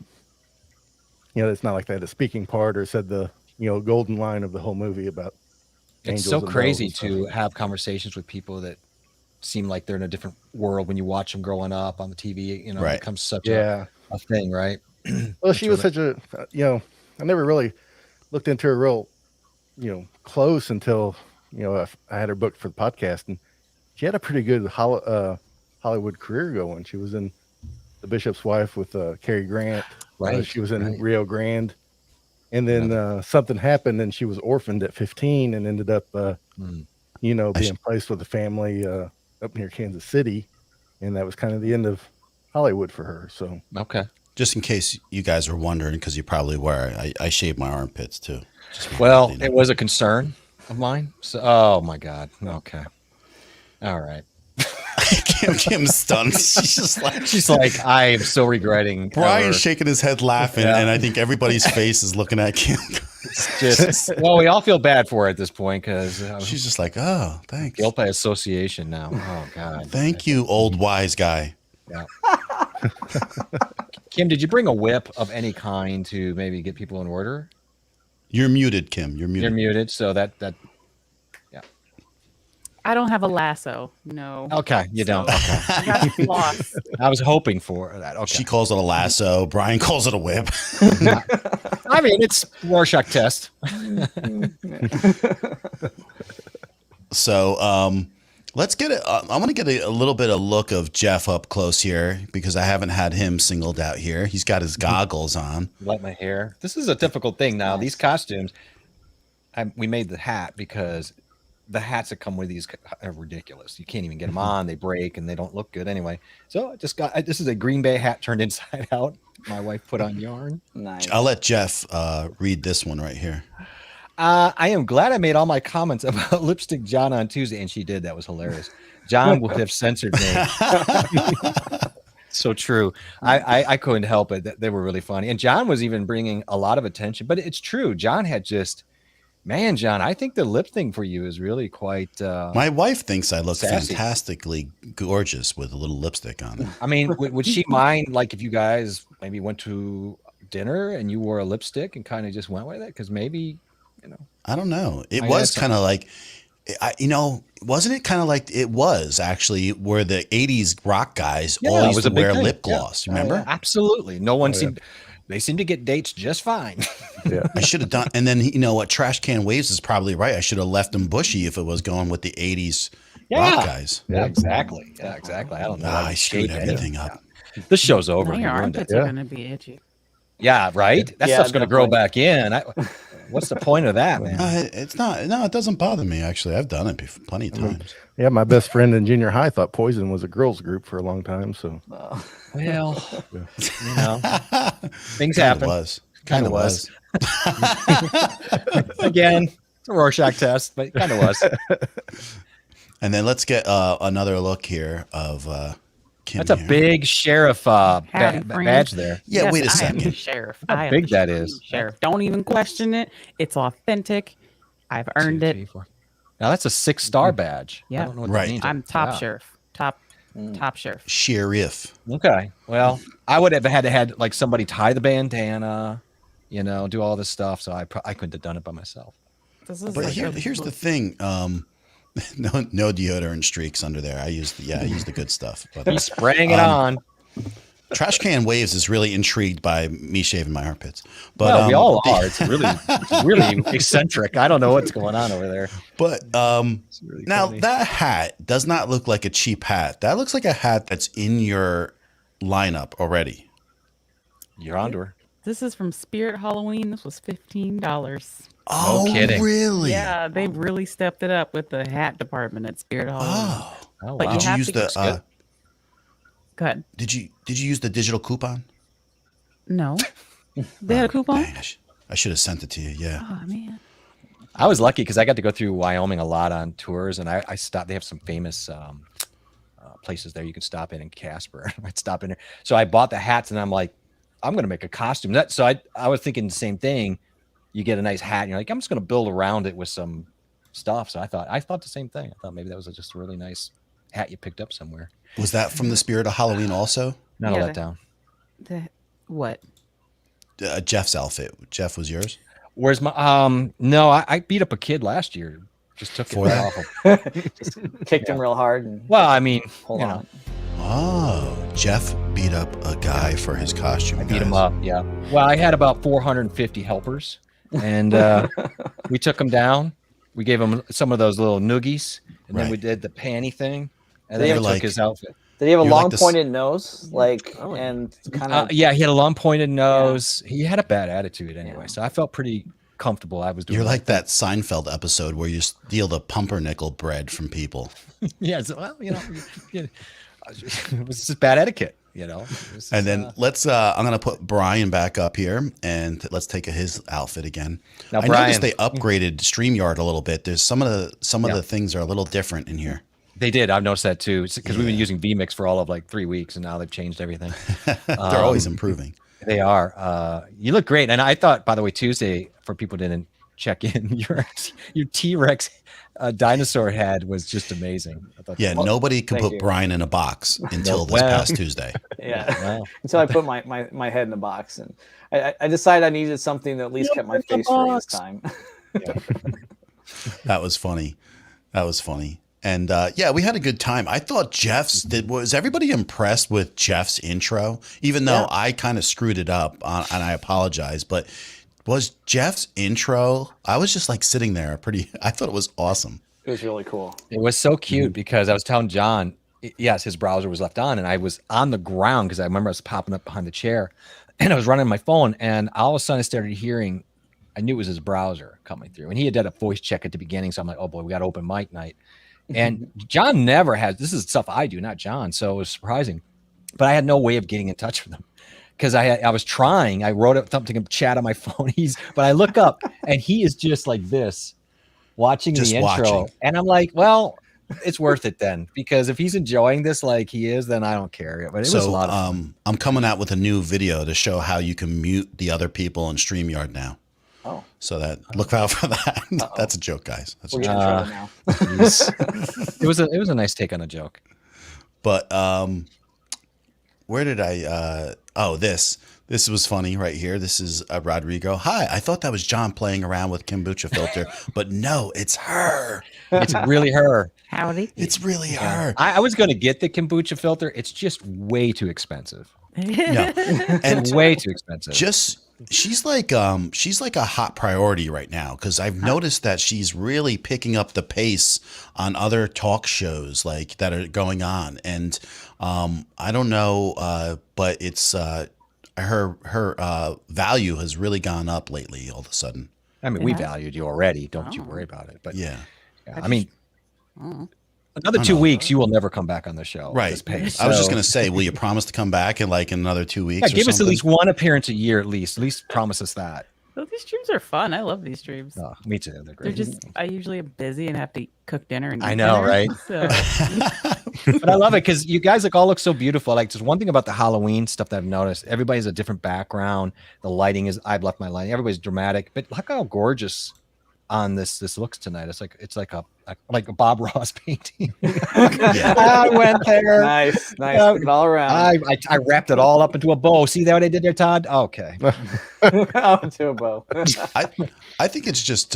it's not like they had a speaking part or said the golden line of the whole movie about. It's angels so and crazy bells and to stuff. have conversations with people that seem like they're in a different world when you watch them growing up on the TV. It Right. becomes such Yeah. a thing, right? Well, she was such a, I never really looked into her real, close until, I had her booked for the podcast, and she had a pretty good Hollywood career going. She was in The Bishop's Wife with Cary Grant. Right, She was in right. Rio Grande. And then something happened, and she was orphaned at 15 and ended up, being placed with a family up near Kansas City. And that was kind of the end of Hollywood for her. So, Okay. Just in case you guys were wondering, because you probably were, I shaved my armpits too. Well, You know. it was a concern of mine. So, oh my God. Okay. All right. Kim's stunned. She's like, I am so regretting. Brian's shaking his head laughing, Yeah. and I think everybody's face is looking at Kim. Well, we all feel bad for her at this point because She's just like, oh, thanks. guilt by association now. Oh God. Thank you, old wise guy. Yeah. Kim, did you bring a whip of any kind to maybe get people in order? You're muted, Kim. You're muted. You're muted, so that I don't have a lasso. No. okay. You don't. Okay. I got floss. I was hoping for that. Okay. She calls it a lasso. Brian calls it a whip. I mean, it's Rorschach test. So let's get it. I want to get a little bit of look of Jeff up close here because I haven't had him singled out here. He's got his goggles on. Light my hair. This is a difficult thing now. These costumes. We made the hat because the hats that come with these are ridiculous. You can't even get them on. They break and they don't look good anyway. So I just got this is a Green Bay hat turned inside out. My wife put on yarn. Nice. I'll let Jeff read this one right here. I am glad I made all my comments about Lipstick John on Tuesday, and she did. That was hilarious. John would have censored me. So true. I couldn't help it. They were really funny. And John was even bringing a lot of attention. But it's true. John had just, man, John, I think the lip thing for you is really quite. My wife thinks I look sassy. fantastically gorgeous with a little lipstick on it. I mean, would she mind, like, if you guys maybe went to dinner and you wore a lipstick and kind of just went with it? Because maybe, you know. I don't know. It I was guess- kind of like, wasn't it kind of like it was actually where the 80s rock guys Yeah, it always was a used to big wear thing. lip gloss. Remember? Absolutely. No one seemed. They seem to get dates just fine. Yeah. I should have done. And then, you know what? Trash Can Waves is probably right. I should have left them bushy if it was going with the 80s rock guys. Yeah, exactly. Yeah, exactly. I don't know. I screwed everything up. This show's over. Now You your ruined it. armpits are going to be itchy. Yeah, right. That Yeah, stuff's going to grow definitely. back in. What's the point of that, man? It's not. No, it doesn't bother me, actually. I've done it plenty of times. Yeah, my best friend in junior high thought Poison was a girls group for a long time. So Well, you know, things Kind of happen. was. Kind of was. Again, it's a Rorschach test, but it kind of was. And then let's get another look here of Kim. That's a here. big sheriff Howdy, friend. badge there. Yeah, Yes, wait a I am the second. sheriff. How I am big the that is. Sheriff. Don't even question it. It's authentic. I've earned Two, it. 3, 4. Now that's a 6-star badge. Yeah. I don't know what Right. that means. I'm top Wow. sheriff. Top sheriff. Sheriff. Okay. Well, I would have had like somebody tie the bandana, you know, do all this stuff. So I couldn't have done it by myself. This is But like here's the thing. No deodorant streaks under there. I use the good stuff. But He's spraying it on. Trash Can Waves is really intrigued by me shaving my armpits. But Well, we all are. It's really eccentric. I don't know what's going on over there. But really now funny. that hat does not look like a cheap hat. That looks like a hat that's in your lineup already. Your underwear. This is from Spirit Halloween. This was $15. Oh, kidding. really? Yeah, they really stepped it up with the hat department at Spirit Halloween. Oh, Oh, But wow. you did you have use to the? get- Go ahead. Did you use the digital coupon? No. They had a coupon? Dang, I should have sent it to you. Yeah. Oh, man. I was lucky because I got to go through Wyoming a lot on tours, and I stopped. They have some famous places there you can stop in Casper. I'd stop in there, so I bought the hats, and I'm like, I'm going to make a costume. So I was thinking the same thing. You get a nice hat, and you're like, I'm just going to build around it with some stuff. So I thought the same thing. I thought maybe that was just a really nice hat you picked up somewhere. Was that from the Spirit of Halloween also? Not Yeah, a letdown. What? Jeff's outfit. Jeff was yours. Where's my no, I beat up a kid last year. Just took it For that? off him. Kicked him real hard. And Well, I mean, hold you on. know, Oh, Jeff beat up a guy for his costume. I beat him guys. up. Yeah. Well, I had about 450 helpers, and we took him down. We gave him some of those little noogies, and then we Right. did the panty thing, and They then we were took like- his outfit. Did he have a You're like long this- pointed nose? Like, and kind of. Yeah, he had a long pointed nose. He had a bad attitude anyway, so I felt pretty comfortable. I was doing. You're my like that Seinfeld episode where you steal the pumpernickel bread from people. yeah. So, well, you know, it was just bad etiquette, you know. It was And just, then let's. I'm gonna put Brian back up here, and let's take his outfit again. Now, I Brian- noticed they upgraded StreamYard a little bit. There's some of the things are a little different in here. They did. I've noticed that too. Because we've been using vMix for all of like 3 weeks, and now they've changed everything. They're always improving. They are. You look great. And I thought, by the way, Tuesday, for people who didn't check in, your T-Rex dinosaur head was just amazing. I thought, Yeah, oh, nobody could thank put you. Brian in a box until this Well. past Tuesday. Yeah. wow. Until I put my head in a box, and I decided I needed something that at least kept my face free this time. That was funny. And yeah, we had a good time. I thought was everybody impressed with Jeff's intro? Even though I kind of screwed it up, and I apologize, but was Jeff's intro? I was just like sitting there, I thought it was awesome. It was really cool. It was so cute because I was telling John, yes, his browser was left on, and I was on the ground because I remember I was popping up behind the chair, and I was running my phone, and all of a sudden I started hearing I knew it was his browser coming through, and he had done a voice check at the beginning. So I'm like, oh boy, we got open mic night. And John never has. This is stuff I do, not John. So it was surprising, but I had no way of getting in touch with him because I was trying. I wrote up something in chat on my phone. But I look up and he is just like this, watching Just the intro, watching. and I'm like, well, it's worth it then, because if he's enjoying this like he is, then I don't care. But it was a lot of fun. I'm coming out with a new video to show how you can mute the other people in StreamYard now. Oh, So that look out for that. That's a joke, guys. That's a we're joke. getting in trouble now. It was a nice take on a joke. But where did I? This was funny right here. This is Rodrigo. Hi, I thought that was John playing around with kombucha filter, but no, it's her. It's really her. Howdy. It's really her. I was going to get the kombucha filter. It's just way too expensive. Yeah, and Way too expensive. she's like a hot priority right now because I've noticed that she's really picking up the pace on other talk shows like that are going on, and I don't know, but it's her value has really gone up lately all of a sudden. I mean, we valued you already. Don't you worry about it. But Yeah. I mean, another 2 weeks, you will never come back on the show. at Right. this pace. I was just So- going to say, will you promise to come back in like another 2 weeks? Yeah, or give us at something? least one appearance a year, at least. At least promise us that. Well, these streams are fun. I love these streams. Oh, me too. They're They're great. just I usually am busy and have to cook dinner and I eat know, dinner, right? So But I love it because you guys all look so beautiful. Like, there's one thing about the Halloween stuff that I've noticed. Everybody has a different background. The lighting is, I've left my lighting. Everybody's dramatic, but look how gorgeous on this looks tonight. It's like a Bob Ross painting. I went there. Nice. Took it all around. I wrapped it all up into a bow. See that what I did there, Todd? Okay. Oh, to a bow. I think it's just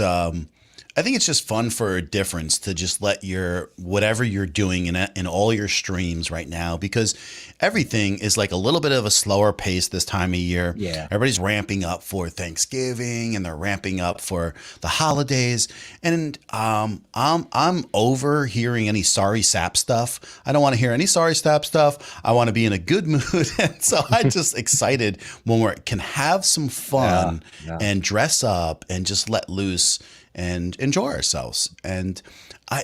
fun for a difference to just let your whatever you're doing in all your streams right now, because everything is like a little bit of a slower pace this time of year. Yeah. Everybody's ramping up for Thanksgiving and they're ramping up for the holidays. And I'm over hearing any sorry sap stuff. I don't want to hear any sorry sap stuff. I want to be in a good mood. And so I'm just excited when we can have some fun and dress up and just let loose and enjoy ourselves. And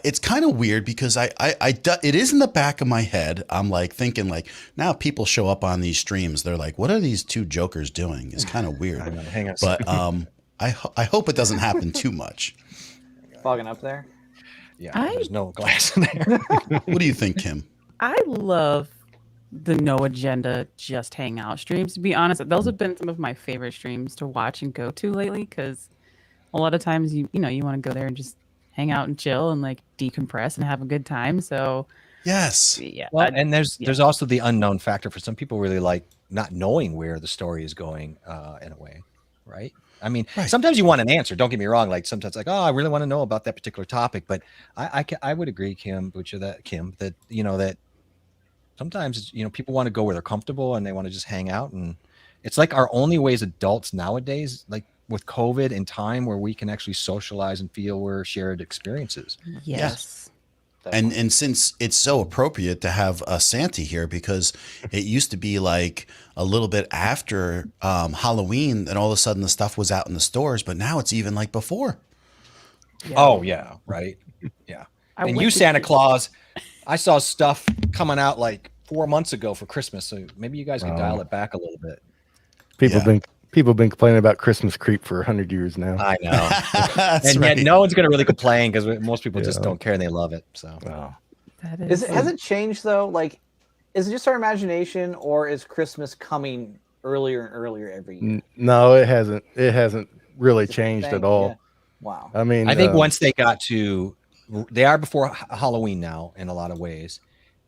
it's kind of weird because it is in the back of my head. I'm like thinking like, now people show up on these streams. They're like, what are these two jokers doing? It's kind of weird. Hang on. But I hope it doesn't happen too much. Fogging up there. Yeah, there's no glass in there. What do you think, Kim? I love the no agenda, just hang out streams. To be honest, those have been some of my favorite streams to watch and go to lately, because a lot of times you want to go there and just hang out and chill and like decompress and have a good time. So Yes. yeah. Well, and there's also the unknown factor for some people. Really like not knowing where the story is going in a way, right? I mean, sometimes you want an answer. Don't get me wrong. Like sometimes, like, oh, I really want to know about that particular topic. But I would agree, Kim, that that sometimes people want to go where they're comfortable and they want to just hang out, and it's like our only way as adults nowadays, like with COVID and time, where we can actually socialize and feel we're shared experiences. Yes. And since it's so appropriate to have Santa here, because it used to be like a little bit after Halloween, and all of a sudden the stuff was out in the stores, but now it's even like before. Yeah. Oh yeah, right. Yeah. I And went you, to Santa see- Claus, I saw stuff coming out like 4 months ago for Christmas, so maybe you guys could dial it back a little bit. People Yeah. have been complaining about Christmas creep for 100 years now. I know. That's And right. yet no one's going to really complain because most people just don't care and they love it. So Wow. That Has it changed though? Like, is it just our imagination, or is Christmas coming earlier and earlier every year? No, it hasn't. It hasn't really changed Thing? at all. Yeah. Wow. I mean, I think once they got to, they are before Halloween now in a lot of ways,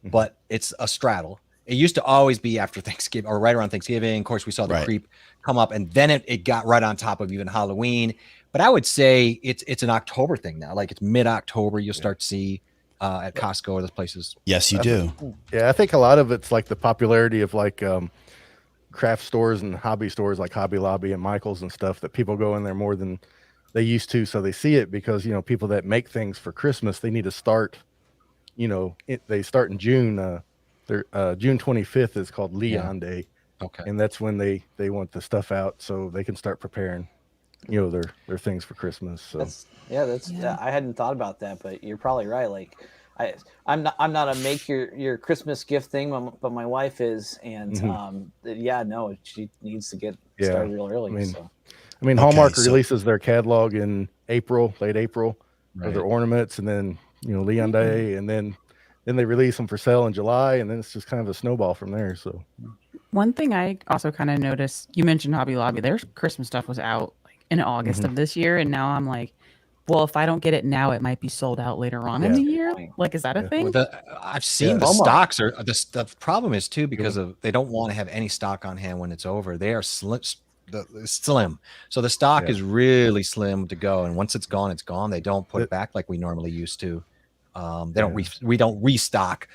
but it's a straddle. It used to always be after Thanksgiving or right around Thanksgiving. Of course, we saw the Right. creep come up, and then it got right on top of even Halloween. But I would say it's an October thing now. Like it's mid-October, you'll start to see at Costco or those places. Yes, you do. Yeah, I think a lot of it's like the popularity of like craft stores and hobby stores like Hobby Lobby and Michael's and stuff, that people go in there more than they used to. So they see it because, people that make things for Christmas, they need to start, they start in June. June 25th is called Leon Day. Okay. And that's when they want the stuff out so they can start preparing. their things for Christmas. So That's I hadn't thought about that, but you're probably right. Like I'm not a make your Christmas gift thing, but my wife is, and no, she needs to get started real early. I mean, Hallmark releases their catalog in April, late April, for their ornaments, and then Leon Day, and then they release them for sale in July, and then it's just kind of a snowball from there. So one thing I also kind of noticed, you mentioned Hobby Lobby, their Christmas stuff was out like in August of this year, and now I'm like, well, if I don't get it now, it might be sold out later on in the year. Like, is that a thing? I've seen the stocks are the problem is too, because they don't want to have any stock on hand when it's over. They are slim. So the stock is really slim to go, and once it's gone, it's gone. They don't put it back like we normally used to. We don't restock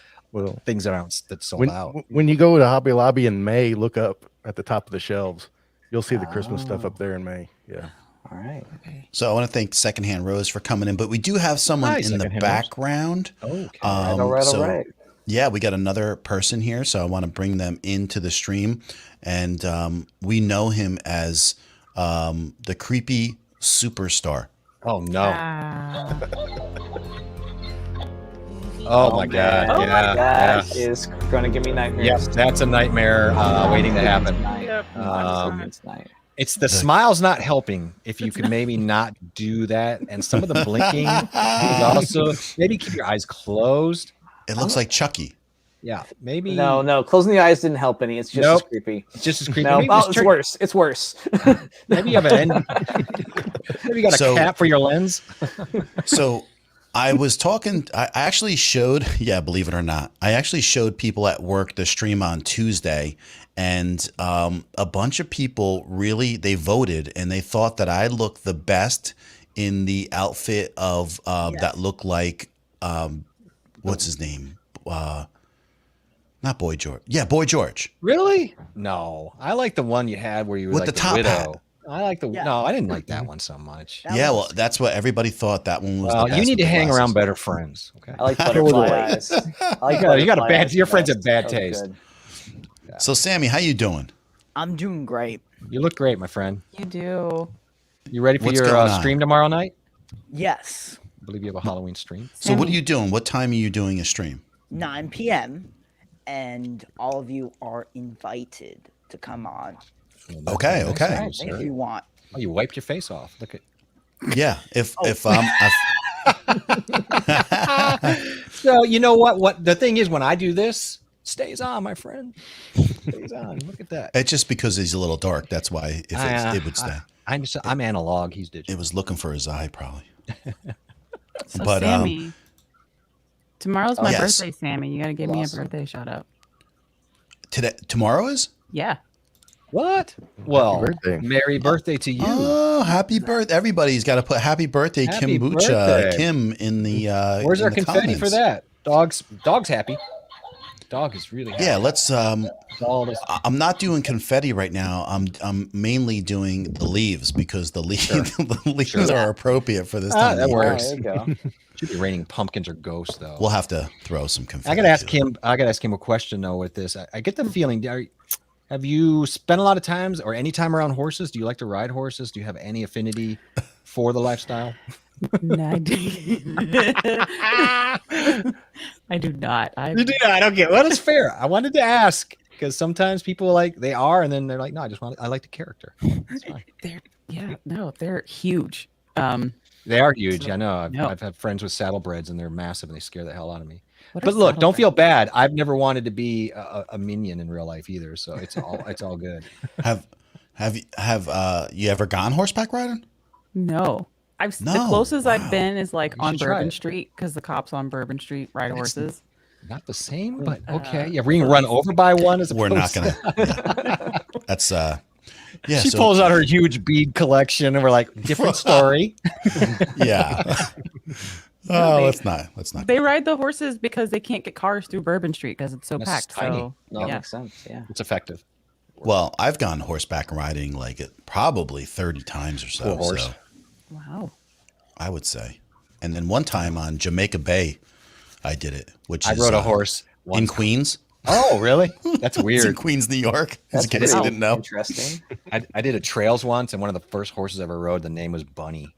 things that's sold out. When you go to Hobby Lobby in May, look up at the top of the shelves. You'll see the Christmas stuff up there in May. Yeah. All right. Okay. So I want to thank Secondhand Rose for coming in, but we do have someone in the background. Okay. All right. Yeah, we got another person here, so I want to bring them into the stream, and we know him as the creepy superstar. Oh no! Oh my god! Oh yeah, my gosh, is going to give me nightmares. Yes, that's a nightmare waiting to happen. It's the smile's not helping. If you could maybe not do that, and some of the blinking is also maybe keep your eyes closed. It looks like Chucky. Yeah, maybe. No, closing the eyes didn't help any. It's just as creepy. It's just as creepy. No, it's worse. It's worse. Maybe you have maybe you got a cap for your lens. So I was talking, I actually showed, believe it or not, I actually showed people at work the stream on Tuesday, and a bunch of people they voted, and they thought that I looked the best in the outfit of that looked like, what's his name? Not Boy George. Yeah, Boy George. Really? No, I like the one you had where you were with like the top widow. hat. I like no, I didn't like that one so much. Well, that's what everybody thought. That one was. The best you need to hang glasses. around better friends. Okay. I like butterfly eyes. You got a bad. Your friends have bad taste. Yeah. So, Sammy, how you doing? I'm doing great. You look great, my friend. You do. You ready for your stream tomorrow night? Yes. I believe you have a Halloween stream. So, what are you doing? What time are you doing a stream? 9 p.m. And all of you are invited to come on. Okay. If you want. Oh, you wiped your face off. Look at. Yeah. If So you know what the thing is, when I do this, stays on, my friend. Stays on. Look at that. It's just because he's a little dark. That's why it would stay. I'm analog. He's digital. It was looking for his eye, probably. So Sammy, tomorrow's my birthday, Sammy. You got to give me a birthday shout out. Tomorrow is? Yeah. What? Well, merry birthday to you. Oh, happy birthday. Everybody's got to put happy birthday, Kimbucha, Kim in the Where's in our the confetti comments. for that? Dog's happy. Dog is really happy. Yeah, let's I'm not doing confetti right now. I'm mainly doing the leaves, because the leaves are appropriate for this time. That works. There you go. Should be raining pumpkins or ghosts though. We'll have to throw some confetti. I gotta ask him a question though with this. I get the feeling, have you spent a lot of times or any time around horses? Do you like to ride horses? Do you have any affinity for the lifestyle? No, I do. I do not. You do not. Okay, well, that's fair. I wanted to ask because sometimes people they are, and then they're like, no, I like the character. That's fine. They're huge. They are huge. I know. I've had friends with saddlebreds, and they're massive, and they scare the hell out of me. But look, don't feel bad. I've never wanted to be a minion in real life either, so it's all good. Have you ever gone horseback riding? No. The closest I've been is like on Bourbon Street, because the cops on Bourbon Street ride horses. Not the same, but okay. Yeah, we're being run over by one. We're not gonna. Yeah. That's She pulls out her huge bead collection, and we're like, different story. Yeah. Let's not. They ride the horses because they can't get cars through Bourbon Street because it's so packed. Tiny. So That makes sense. Yeah. It's effective. Well, I've gone horseback riding probably 30 times or so. Cool horse. So wow. I would say. And then one time on Jamaica Bay, I did it, which I rode a horse in Queens. Oh, really? That's It's in weird. Queens, New York. That's in case you pretty didn't know. Interesting. I did a trails once, and one of the first horses I ever rode, the name was Bunny.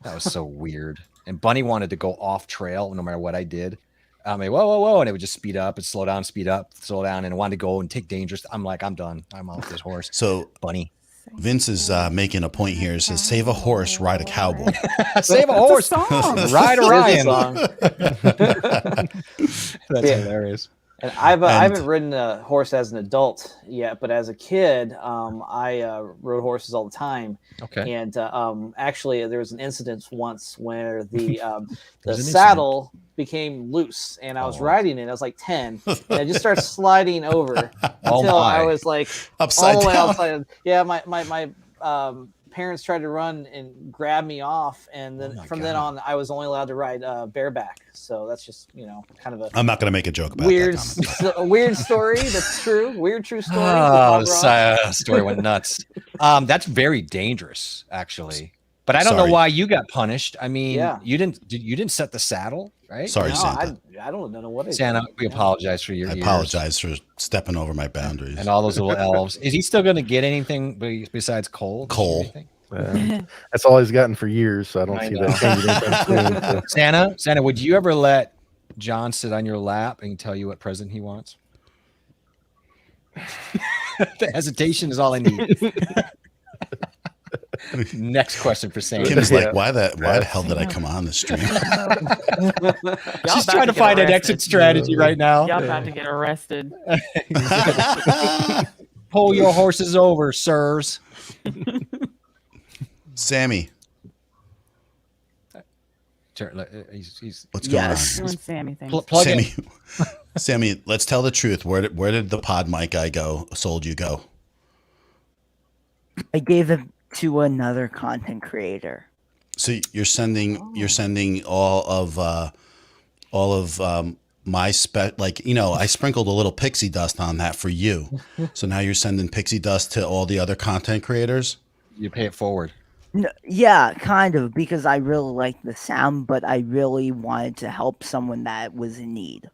That was so weird. And Bunny wanted to go off trail no matter what I did. I mean, whoa, whoa, whoa. And it would just speed up and slow down, speed up, slow down, and wanted to go and take dangerous. I'm like, I'm done. I'm off this horse. So Bunny. Vince is making a point here. It says, save a horse, ride a cowboy. Save a horse. Song. Ride It is a Orion. song. That's Yeah. hilarious. And I haven't ridden a horse as an adult yet, but as a kid, I rode horses all the time. Okay. And actually, there was an incident once where the There's an saddle became loose, and I was Oh. riding it. I was like 10, and I just started sliding over Oh until I my. was like Upside all the way down. outside. Yeah, my parents tried to run and grab me off, and then Oh my from then God. on, I was only allowed to ride bareback. So that's just kind of a I'm not going to make a joke about weird, that. a weird story. That's true. Weird true story. Oh, With the Bob Ross. story went nuts. That's very dangerous, actually. But I don't know Sorry. why you got punished. I mean, Yeah. you didn't set the saddle, right? Sorry, No, Santa. I don't know what it is. Santa, we apologize for your I ears apologize for stepping over my boundaries. and all those little elves. Is he still going to get anything besides coal? Does he Coal. get anything? That's all he's gotten for years, so I don't I see know. that changing anytime soon. So. Santa, would you ever let John sit on your lap and tell you what present he wants? The hesitation is all I need. Next question for Santa. Kim's Yeah. like, why the hell did I come on the stream? She's trying to find an exit strategy right now. Y'all about to get arrested. Pull your horses over, sirs. Sammy, He's what's Yes. going Doing Sammy things. plug on? in. Sammy, Sammy, let's tell the truth. Where did the pod mic guy go? Sold you go? I gave it to another content creator. So you're sending all of my I sprinkled a little pixie dust on that for you. So now you're sending pixie dust to all the other content creators. You pay it forward. No, yeah, kind of, because I really liked the sound, but I really wanted to help someone that was in need.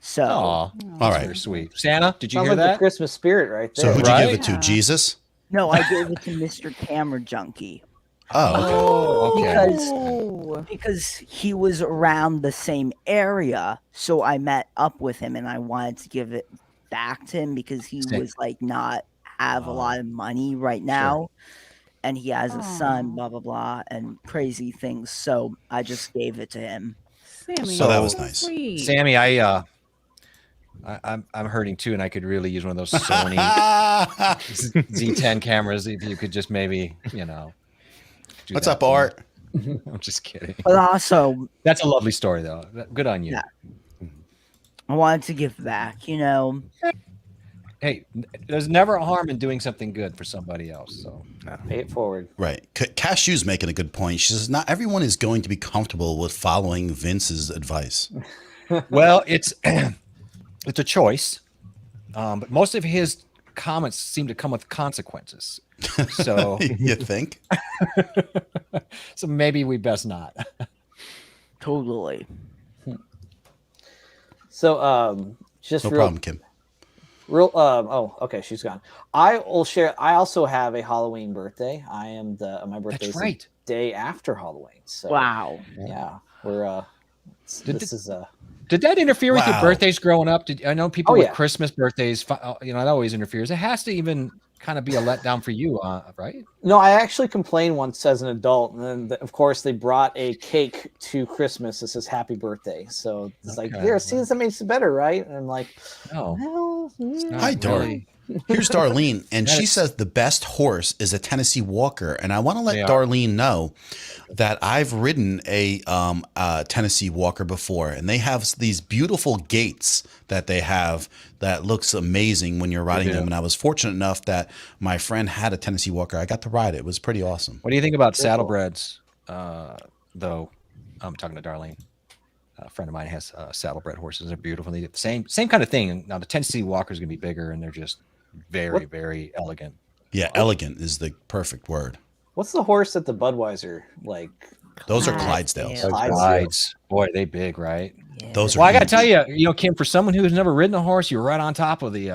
So Aw, All that's right. very sweet. Santa, did you Sounds hear like the that? Christmas spirit right there. So who'd you Right? give it to? Yeah. Jesus? no, I gave it to Mr. Camera Junkie Oh, okay. Oh, okay. because Oh. because he was around the same area, so I met up with him and I wanted to give it back to him because he Same. was like not have a lot of money right now. And he has a son, Aw. blah blah blah, and crazy things. So I just gave it to him. Sammy, So that was so nice. sweet. Sammy, I'm hurting too, and I could really use one of those Sony Z10 cameras. If you could just maybe, do What's that up, for me. Art? I'm just kidding. But also, That's a lovely story, though. Good on you. Yeah. I wanted to give back. Hey, there's never a harm in doing something good for somebody else. So Pay it forward. Right. Cashew's making a good point. She says not everyone is going to be comfortable with following Vince's advice. well, it's it's a choice, but most of his comments seem to come with consequences. So, You think? so maybe we best not. Totally. So just No real problem, Kim. okay, she's gone. I will share. I also have a Halloween birthday. I am my birthday is right. the day after Halloween. So Wow. yeah, we're Did this is Did that interfere with your Wow. birthdays growing up? I know people Oh, with yeah. Christmas birthdays, that always interferes. It has to even kind of be a letdown for you, right? no. I actually complained once as an adult, and then of course they brought a cake to Christmas that says "Happy Birthday." So it's like, Okay, here, see, that makes it better, right? And I'm like, No. well, not Hi, Dor. really. Here's Darlene, and That she is- says the best horse is a Tennessee Walker. And I want to let They are. Darlene know that I've ridden a Tennessee Walker before, and they have these beautiful gaits that they have that looks amazing when you're riding do. them. And I was fortunate enough that my friend had a Tennessee Walker. I got to ride it. It was pretty awesome. What do you think about saddlebreds, though? I'm talking to Darlene. A friend of mine has saddlebred horses. They're beautiful. They get the same kind of thing. Now, the Tennessee Walker is going to be bigger, and they're just very, very elegant. Yeah, elegant is the perfect word. what's the horse that the Budweiser like? Those are Clydesdale. Clydesdales. Clydesdale. Guides. Boy, they big, right? Those are Well, I got to easy. tell you, Kim, for someone who's never ridden a horse, you're right on top of the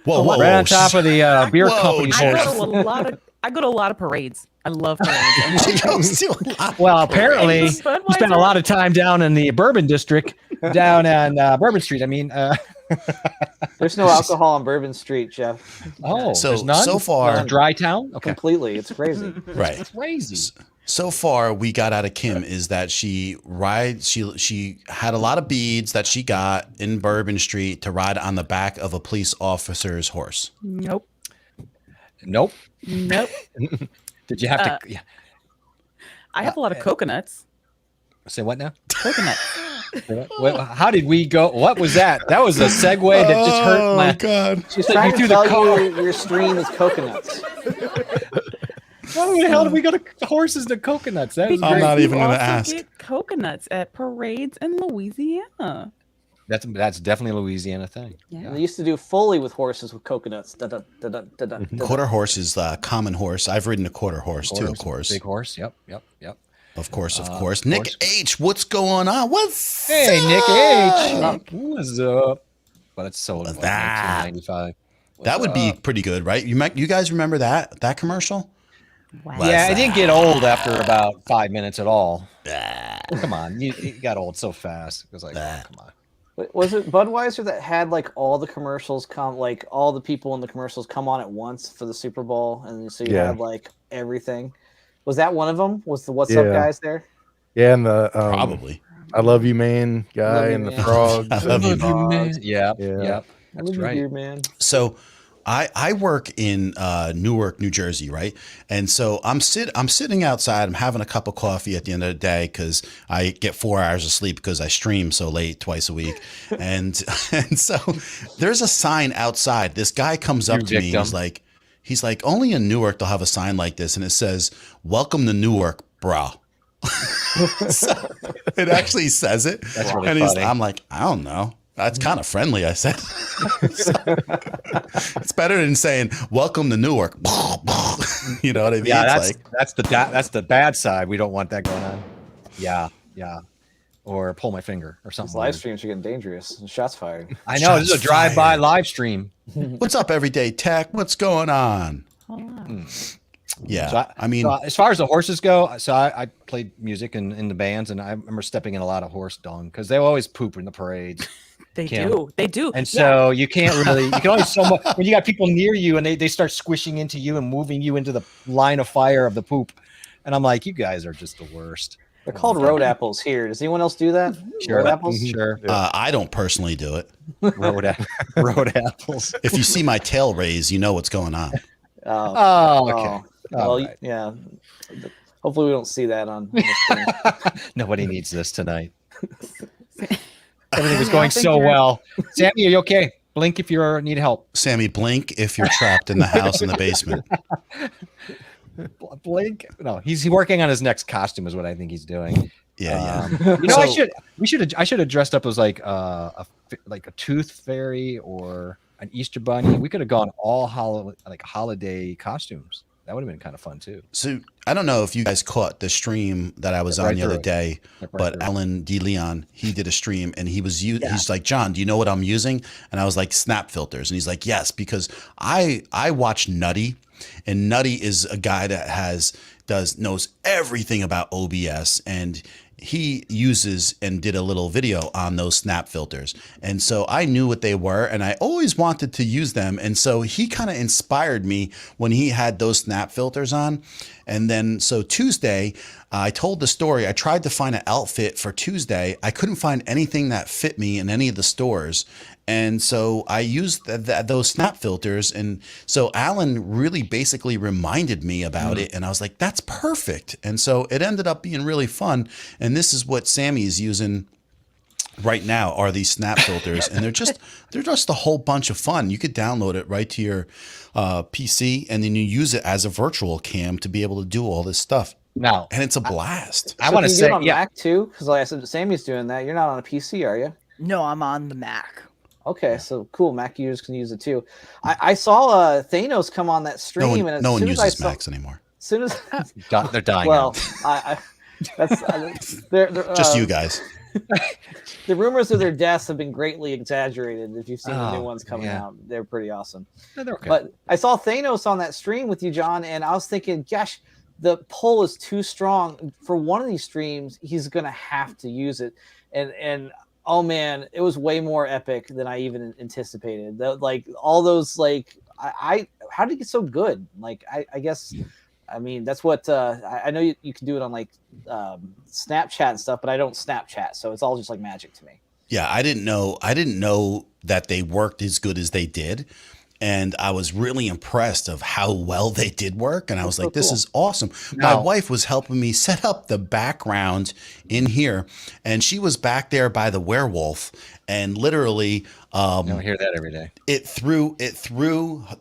Whoa, whoa, right whoa. on top of the beer Whoa, company Jeff. horse. I go to a lot of parades. I love parades. She goes to a lot of Well, apparently, parades. you spent a lot of time down in the Bourbon District, down on Bourbon Street. I mean, There's no alcohol on Bourbon Street, Jeff. So- there's none? so far- It's a dry town. Okay, Completely. It's crazy. right. crazy. So far, we got out of Kim is that she had a lot of beads that she got in Bourbon Street to ride on the back of a police officer's horse. Nope. Nope. Nope. Did you have to? Yeah. I have a lot of coconuts. Say what now? Coconuts. How did we go? What was that? That was a segue that just hurt my. God! She's Like trying you to threw the tell car. you your stream is coconuts. How the hell did we go to horses to coconuts? That was I'm great. not even You gonna also ask. get coconuts at parades in Louisiana. That's definitely a Louisiana thing. And they used to do Foley with horses with coconuts. Quarter horse is common horse. I've ridden a quarter horse too, of course. Big horse. Yep. Of course. Of Nick course. H, what's going on? What's Hey, Nick up? H. What's up? But it's sold in That. 1995. That would be pretty good, right? You guys remember that commercial? Wow. Yeah, it didn't get old after about 5 minutes at all. Come on, it got old so fast. It was like, oh, come on. Was it Budweiser that had like all the commercials come, like all the people in the commercials come on at once for the Super Bowl, and so you Yeah. had like everything? Was that one of them? Was the What's Up Yeah. guys there? Yeah, and the Probably. I love you, man guy, Love you, and the man. frog. I love you, man. Yeah, Yeah. yep. I That's love right. you, man. So I work in Newark, New Jersey, right? And so I'm sitting outside. I'm having a cup of coffee at the end of the day because I get 4 hours of sleep because I stream so late twice a week. and so there's a sign outside. This guy comes up You to me. victim. He's like, only in Newark they'll have a sign like this, and it says, "Welcome to Newark, brah." So it actually says it. That's really and funny. I'm like, I don't know. That's kind of friendly, I said. So, it's better than saying "Welcome to Newark." You know what I mean? Yeah, It's that's the bad side. We don't want that going on. Yeah. Or pull my finger or These something. live streams are getting dangerous. Shots fired. I know this is a Shots drive-by fired. live stream. What's up, Everyday Tech? What's going on? Yeah, So I mean, so as far as the horses go, so I played music in the bands, and I remember stepping in a lot of horse dung because they always poop in the parades. They Kim. do. They do. And Yeah. so you can't really, you can only so much when you got people near you and they start squishing into you and moving you into the line of fire of the poop. And I'm like, you guys are just the worst. They're called road apples here. Does anyone else do that? Sure. Road apples? Sure. I don't personally do it. Road apples. If you see my tail raise, you know what's going on. Oh, Oh, okay. oh. All Well, right. yeah. Hopefully we don't see that on the screen. Nobody needs this tonight. Everything was going I think so you're- well. Sammy, are you okay? Blink if you need help. Sammy, blink if you're trapped in the house in the basement. Blink. No, he's working on his next costume is what I think he's doing. Yeah, You know, So- I should have dressed up as like a tooth fairy or an Easter bunny. We could have gone all holiday costumes. That would have been kind of fun too. So I don't know if you guys caught the stream that I was on Right the through other it. day, Right but through it. Alan D. Leon, he did a stream and he's like, John, do you know what I'm using? And I was like, snap filters. And he's like, yes, because I watch Nutty, and Nutty is a guy that knows everything about OBS, and he uses and did a little video on those snap filters. And so I knew what they were and I always wanted to use them. And so he kind of inspired me when he had those snap filters on. And then so Tuesday, I told the story. I tried to find an outfit for Tuesday. I couldn't find anything that fit me in any of the stores. And so I used those snap filters. And so Alan really basically reminded me about it. And I was like, that's perfect. And so it ended up being really fun. And this is what Sammy is using right now are these snap filters. And they're just a whole bunch of fun. You could download it right to your PC and then you use it as a virtual cam to be able to do all this stuff. Now, And it's a blast. I want to Can you do say, it on yeah, Mac too, because like I said, Sammy's doing that. You're not on a PC, are you? No, I'm on the Mac. Okay, so cool. Mac users can use it too. I saw Thanos come on that No stream, one, and no as one soon as I uses saw, Macs anymore. as soon as they're dying. well, out. that's they're Just you guys. The rumors of their deaths have been greatly exaggerated. If you've seen the new Oh, ones coming yeah. out, they're pretty awesome. No, they're okay. But I saw Thanos on that stream with you, John, and I was thinking, gosh, the pull is too strong for one of these streams. He's gonna have to use it, and oh man, it was way more epic than I even anticipated. Like all those, like I how did it get so good? Like I guess. I mean, that's what I know you can do it on like Snapchat and stuff, but I don't Snapchat, so it's all just like magic to me. Yeah, I didn't know that they worked as good as they did. And I was really impressed of how well they did work. And I was like, this is awesome. My wife was helping me set up the background in here. And she was back there by the werewolf. And literally, You don't hear that every day. it threw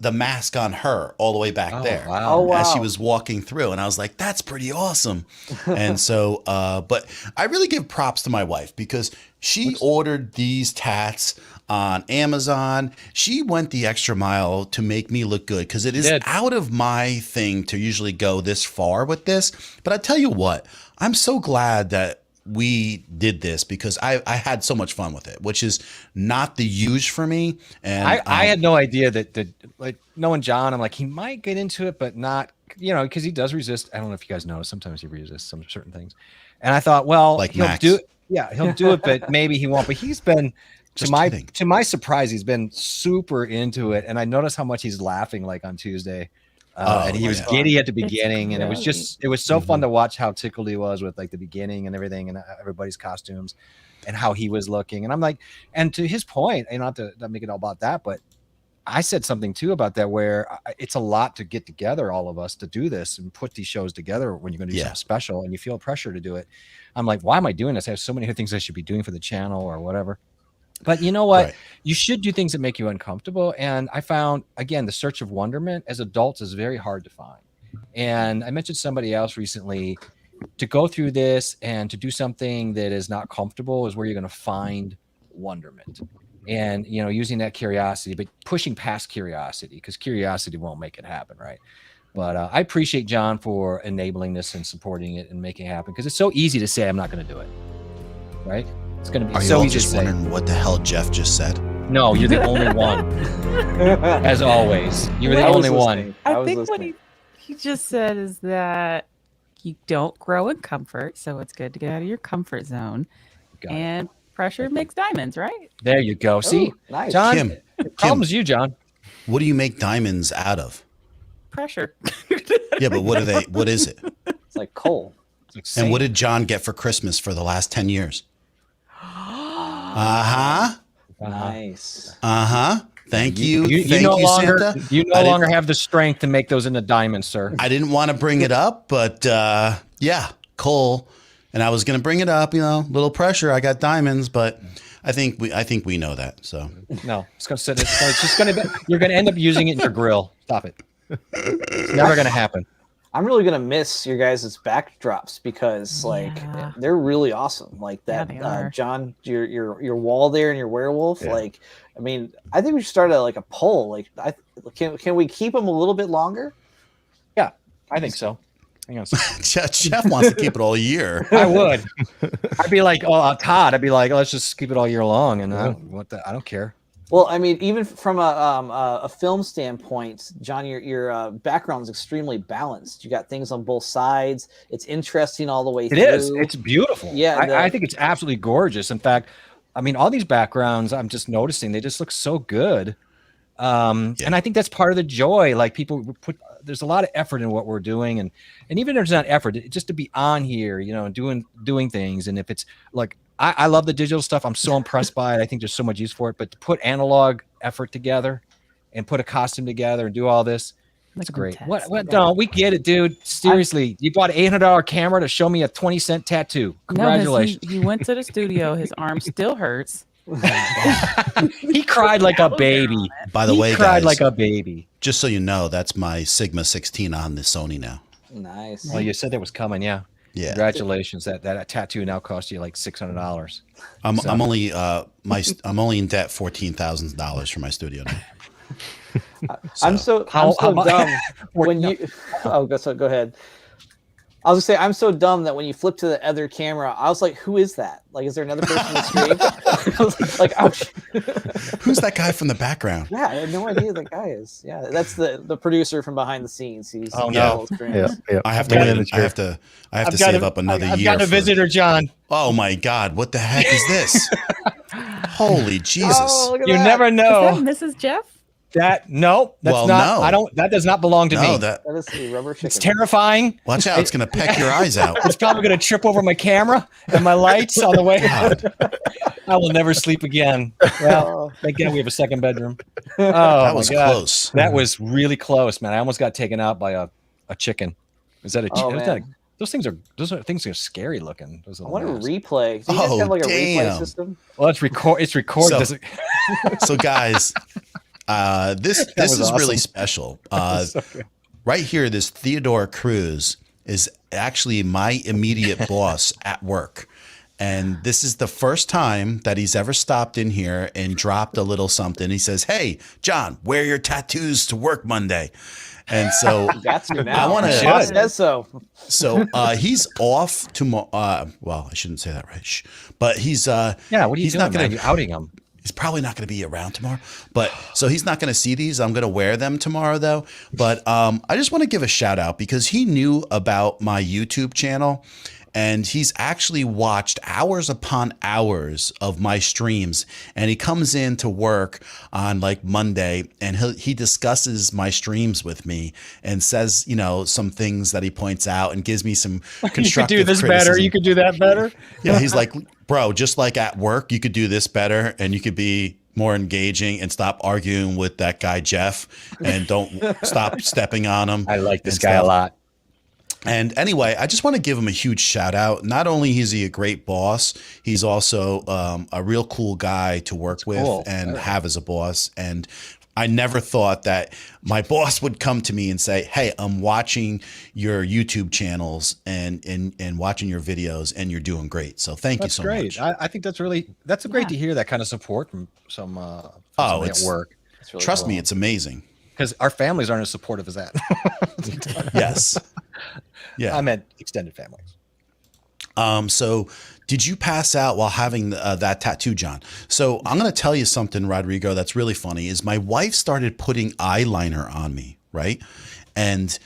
the mask on her all the way back there. Wow. Oh, wow. As she was walking through. And I was like, that's pretty awesome. And so, but I really give props to my wife because she ordered these tats on Amazon. She went the extra mile to make me look good because it is out of my thing to usually go this far with this. But I tell you what, I'm so glad that we did this because I had so much fun with it, which is not the huge for me. And I had no idea that like knowing John, I'm like, he might get into it, but not, because he does resist. I don't know if you guys know, sometimes he resists some certain things. And I thought, well, Like he'll Max. do it. Yeah, he'll do it, but maybe he won't. But he's been Just to kidding. my surprise, he's been super into it. And I noticed how much he's laughing like on Tuesday. And he was yeah. giddy at the It's beginning, and it was great. so fun to watch how tickled he was with like the beginning and everything, and everybody's costumes, and how he was looking. And I'm like, and to his point, not to make it all about that, but I said something too about that where it's a lot to get together, all of us, to do this and put these shows together when you're going to do something special, and you feel pressure to do it. I'm like, why am I doing this? I have so many other things I should be doing for the channel or whatever. But you know what? Right. You should do things that make you uncomfortable. And I found, again, the search of wonderment as adults is very hard to find. And I mentioned somebody else recently, to go through this and to do something that is not comfortable is where you're going to find wonderment. And, using that curiosity, but pushing past curiosity, because curiosity won't make it happen, right? But I appreciate John for enabling this and supporting it and making it happen, because it's so easy to say I'm not going to do it, right? It's going to be Are you so all easy to just say. wondering what the hell Jeff just said? No, you're the only one, as always. You're the I was only one. listening. I was think what listening. he just said is that you don't grow in comfort, so it's good to get out of your comfort zone. Got it. And pressure makes diamonds, right? There you go. See, Ooh, nice. John, Kim, the problem's you, John. what do you make diamonds out of? Pressure. Yeah, but what is it? It's like coal. It's like And what sand. did John get for Christmas for the last 10 years? Uh-huh. Nice. Uh-huh. Thank you. You Thank no you, longer Santa. you no I didn't- longer have the strength to make those into diamonds, sir. I didn't want to bring it up, but yeah, coal. And I was going to bring it up, little pressure. I got diamonds, but I think we know that. So No, it's gonna sit. It's just gonna be. You're gonna end up using it in your grill. Stop it. It's never gonna happen. I'm really gonna miss your guys' backdrops because Yeah. they're really awesome. Like Yeah, that, they are. John, your wall there and your werewolf. Yeah. Like, I mean, I think we should start a poll. Like, can we keep them a little bit longer? Yeah, I think so. Hang on a second. Jeff wants to keep it all year. I would. I'd be like, Todd. I'd be like, let's just keep it all year long, and I don't care. Well, I mean, even from a film standpoint, John, your background is extremely balanced. You got things on both sides. It's interesting all the way It through. is. It's beautiful. Yeah, I think it's absolutely gorgeous. In fact, I mean, all these backgrounds, I'm just noticing they just look so good. And I think that's part of the joy. Like people there's a lot of effort in what we're doing, and even if there's not effort, just to be on here, doing things. And if it's like, I love the digital stuff. I'm so impressed by it. I think there's so much use for it. But to put analog effort together and put a costume together and do all this, that's Like great. intense. What? No, we get it, dude. Seriously, you bought an $800 camera to show me a 20-cent tattoo. Congratulations. No, he went to the studio. His arm still hurts. He cried like a baby. By the way, He cried guys, like a baby. just so you know, that's my Sigma 16 on the Sony now. Nice. Well, you said that was coming, yeah. Yeah. Congratulations. That tattoo now costs you like $600. I'm only I'm only in debt $14,000 for my studio now. I'm so How- dumb. Or- When no. you go ahead. I was gonna say I'm so dumb that when you flip to the other camera, I was like, "Who is that? Like, is there another person in the stream?" I was like, "Ouch!" Who's that guy from the background? Yeah, I had no idea who that guy is. Yeah, that's the producer from behind the scenes. He's Oh, no. all streams. Yeah. I have to Man in wait. the I chair. have to save up another I've year. got a visitor, John. Oh my God! What the heck is this? Holy Jesus! Oh, look at You that. never Is know that Mrs. Jeff? that. No, that's Well, not. no. I don't. That does not belong to No, me. that. That is the rubber chicken. It's terrifying. Watch out! It's gonna peck your eyes out. It's probably going to trip over my camera and my lights on the way out. God, I will never sleep again. Well, Oh, thank God we have a second bedroom. Oh, that my was God. close. That was really close, man. I almost got taken out by a chicken. Is that a Oh, chicken? Those things are scary looking. Those I little want to knives. replay. Do you guys Oh, have like a damn. replay system? Well, it's record. It's recorded. So- Does it- So, guys, this was is really awesome. special. so good. Right here, this Theodore Cruz is actually my immediate boss at work. And this is the first time that he's ever stopped in here and dropped a little something. He says, "Hey, John, wear your tattoos to work Monday." And so, That's you now. I wanna- Boss says so. he's off tomorrow. Well, I shouldn't say that, right? Shh. But he's Yeah. What are you he's doing? not gonna Man? You're outing him. He's probably not going to be around tomorrow, but so he's not going to see these. I'm going to wear them tomorrow though. But I just want to give a shout out because he knew about my YouTube channel and he's actually watched hours upon hours of my streams. And he comes in to work on like Monday and he discusses my streams with me and says, you know, some things that he points out and gives me some constructive You could do this better. criticism. You could do that better. Yeah, he's like, bro, just like at work, you could do this better and you could be more engaging and stop arguing with that guy, Jeff, and don't stop stepping on him. I like this and guy a stuff. lot. And anyway, I just want to give him a huge shout out. Not only is he a great boss, he's also a real cool guy to work with cool. and have as a boss. And I never thought that my boss would come to me and say, "Hey, I'm watching your YouTube channels and watching your videos, and you're doing great. So thank That's you so great. much." I think that's great to hear that kind of support from some from somebody it's- at work, It's really Trust cool. me, it's amazing. because our families aren't as supportive as that. Yes. Yeah. I meant extended families. So did you pass out while having that tattoo, John? So I'm going to tell you something, Rodrigo, that's really funny is my wife started putting eyeliner on me, right? And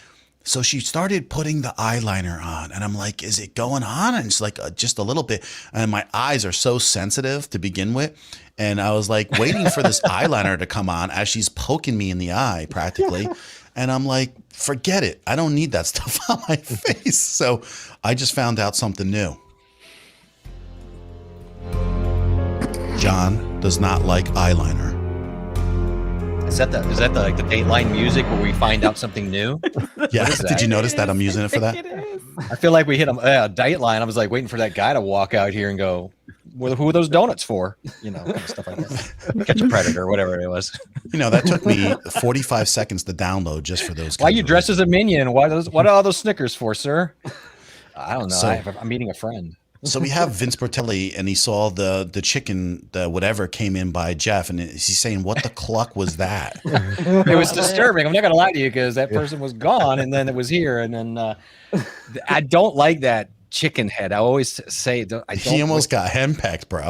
so she started putting the eyeliner on and I'm like, is it going on? And it's like just a little bit. And my eyes are so sensitive to begin with. And I was like waiting for this eyeliner to come on as she's poking me in the eye practically. And I'm like, forget it. I don't need that stuff on my face. So I just found out something new. John does not like eyeliner. Is that the like the Dateline music where we find out something new? Yeah. is Did that? you notice that I'm using it for that? It is. I feel like we hit a Dateline. I was like waiting for that guy to walk out here and go, "Well, who are those donuts for?" You know, kind of stuff like that. Catch a predator, whatever it was. You know, that took me 45 seconds to download just for those. Why kinds you of dressed as a minion? What are all those Snickers for, sir? I don't know. So- I'm meeting a friend. So we have Vince Portelli, and he saw the chicken, the whatever came in by Jeff, and he's saying, "What the cluck was that?" It was disturbing. I'm not gonna lie to you because that person was gone and then it was here and then I don't like that chicken head. I always say I don't. He almost got henpecked, bro.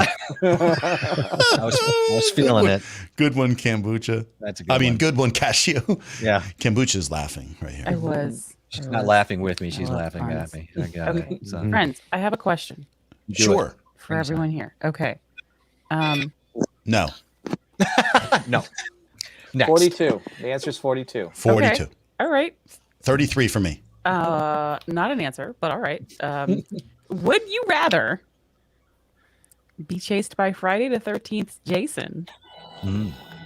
I was feeling it. Good one, kombucha. That's a good I mean, one. good one, cashew. Yeah, Kombucha's laughing right I here. was. she's I not was. laughing with me. She's love laughing puns. at me. I got Okay. it. So, Friends, I have a question do it. Sure. for everyone here. Okay. No. No. Next. 42. The answer is 42. 42. All right. 33 for me. Not an answer, but all right. Would you rather be chased by Friday the 13th Jason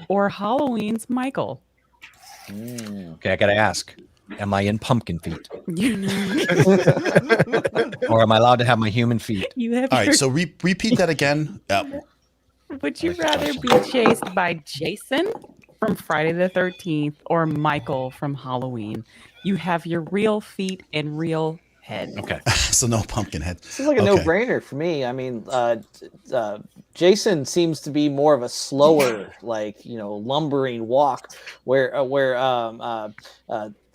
or Halloween's Michael? Okay, I gotta ask. Am I in pumpkin feet, You know, or am I allowed to have my human feet? you have. All your- right. So repeat that again. Would you rather be chased by Jason from Friday the 13th or Michael from Halloween? You have your real feet and real head. Okay. So no pumpkin head. This is like a Okay. no-brainer for me. I mean, Jason seems to be more of a slower, like lumbering walk, where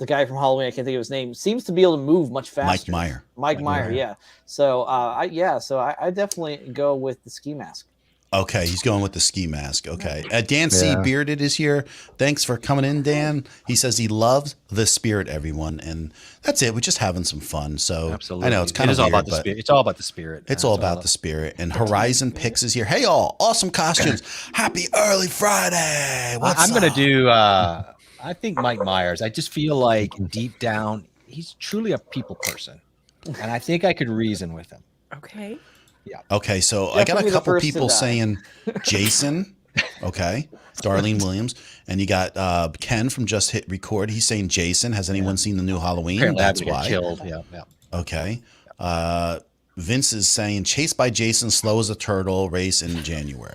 the guy from Halloween, I can't think of his name, seems to be able to move much faster. Mike Meyer, yeah. So I definitely go with the ski mask. Okay, he's going with the ski mask. Okay. Dan C. Bearded is here. Thanks for coming in, Dan. He says he loves the spirit, everyone. And that's it. We're just having some fun. So Absolutely. I know it's kind of all weird, about the but spirit. It's all about the spirit. it's all about the spirit. And Horizon Picks is here. Hey, all. Awesome costumes. Happy early Friday. What's I'm going up? to do, I think Mike Myers. I just feel like deep down, he's truly a people person. And I think I could reason with him. Okay. Okay, so I got Definitely a the couple first to people die. saying Jason. Okay, Darlene Williams, and you got Ken from Just Hit Record. He's saying Jason. Has anyone seen the new Halloween? Apparently That's I would why. get killed. Yeah. Okay. Vince is saying Chased by Jason, Slow as a Turtle race in January.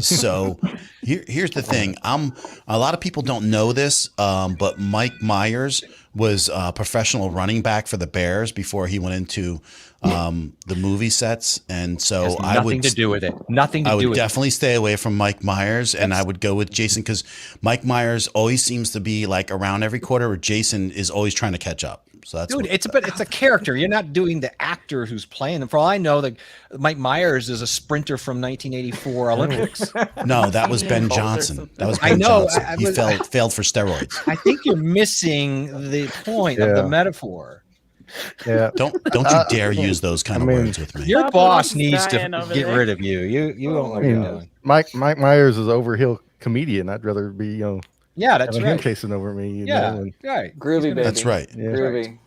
So here's the thing. A lot of people don't know this, but Mike Myers was a professional running back for the Bears before he went into the movie sets. And so Has I nothing would to do with it. Nothing to I do would with definitely stay away from Mike Myers, and I would go with Jason because Mike Myers always seems to be like around every quarter, where Jason is always trying to catch up. So that's Dude, it's a character. You're not doing the actor who's playing them. For all I know, like Mike Myers is a sprinter from 1984 Olympics. no, that was Ben Bolts or Johnson. something. That was I Ben know, Johnson. I He was- failed for steroids. I think you're missing the point of the Yeah. metaphor. Yeah. Don't you dare use those kind of I mean, words with me. Your Papa boss Ross needs to dying over get there. rid of you. You don't know I what you're mean, doing. Mike Myers is overhill comedian. I'd rather be Yeah, that's having him right. chasing over me. You Yeah, know, and right. Groovy, baby. That's right. Yeah. Groovy.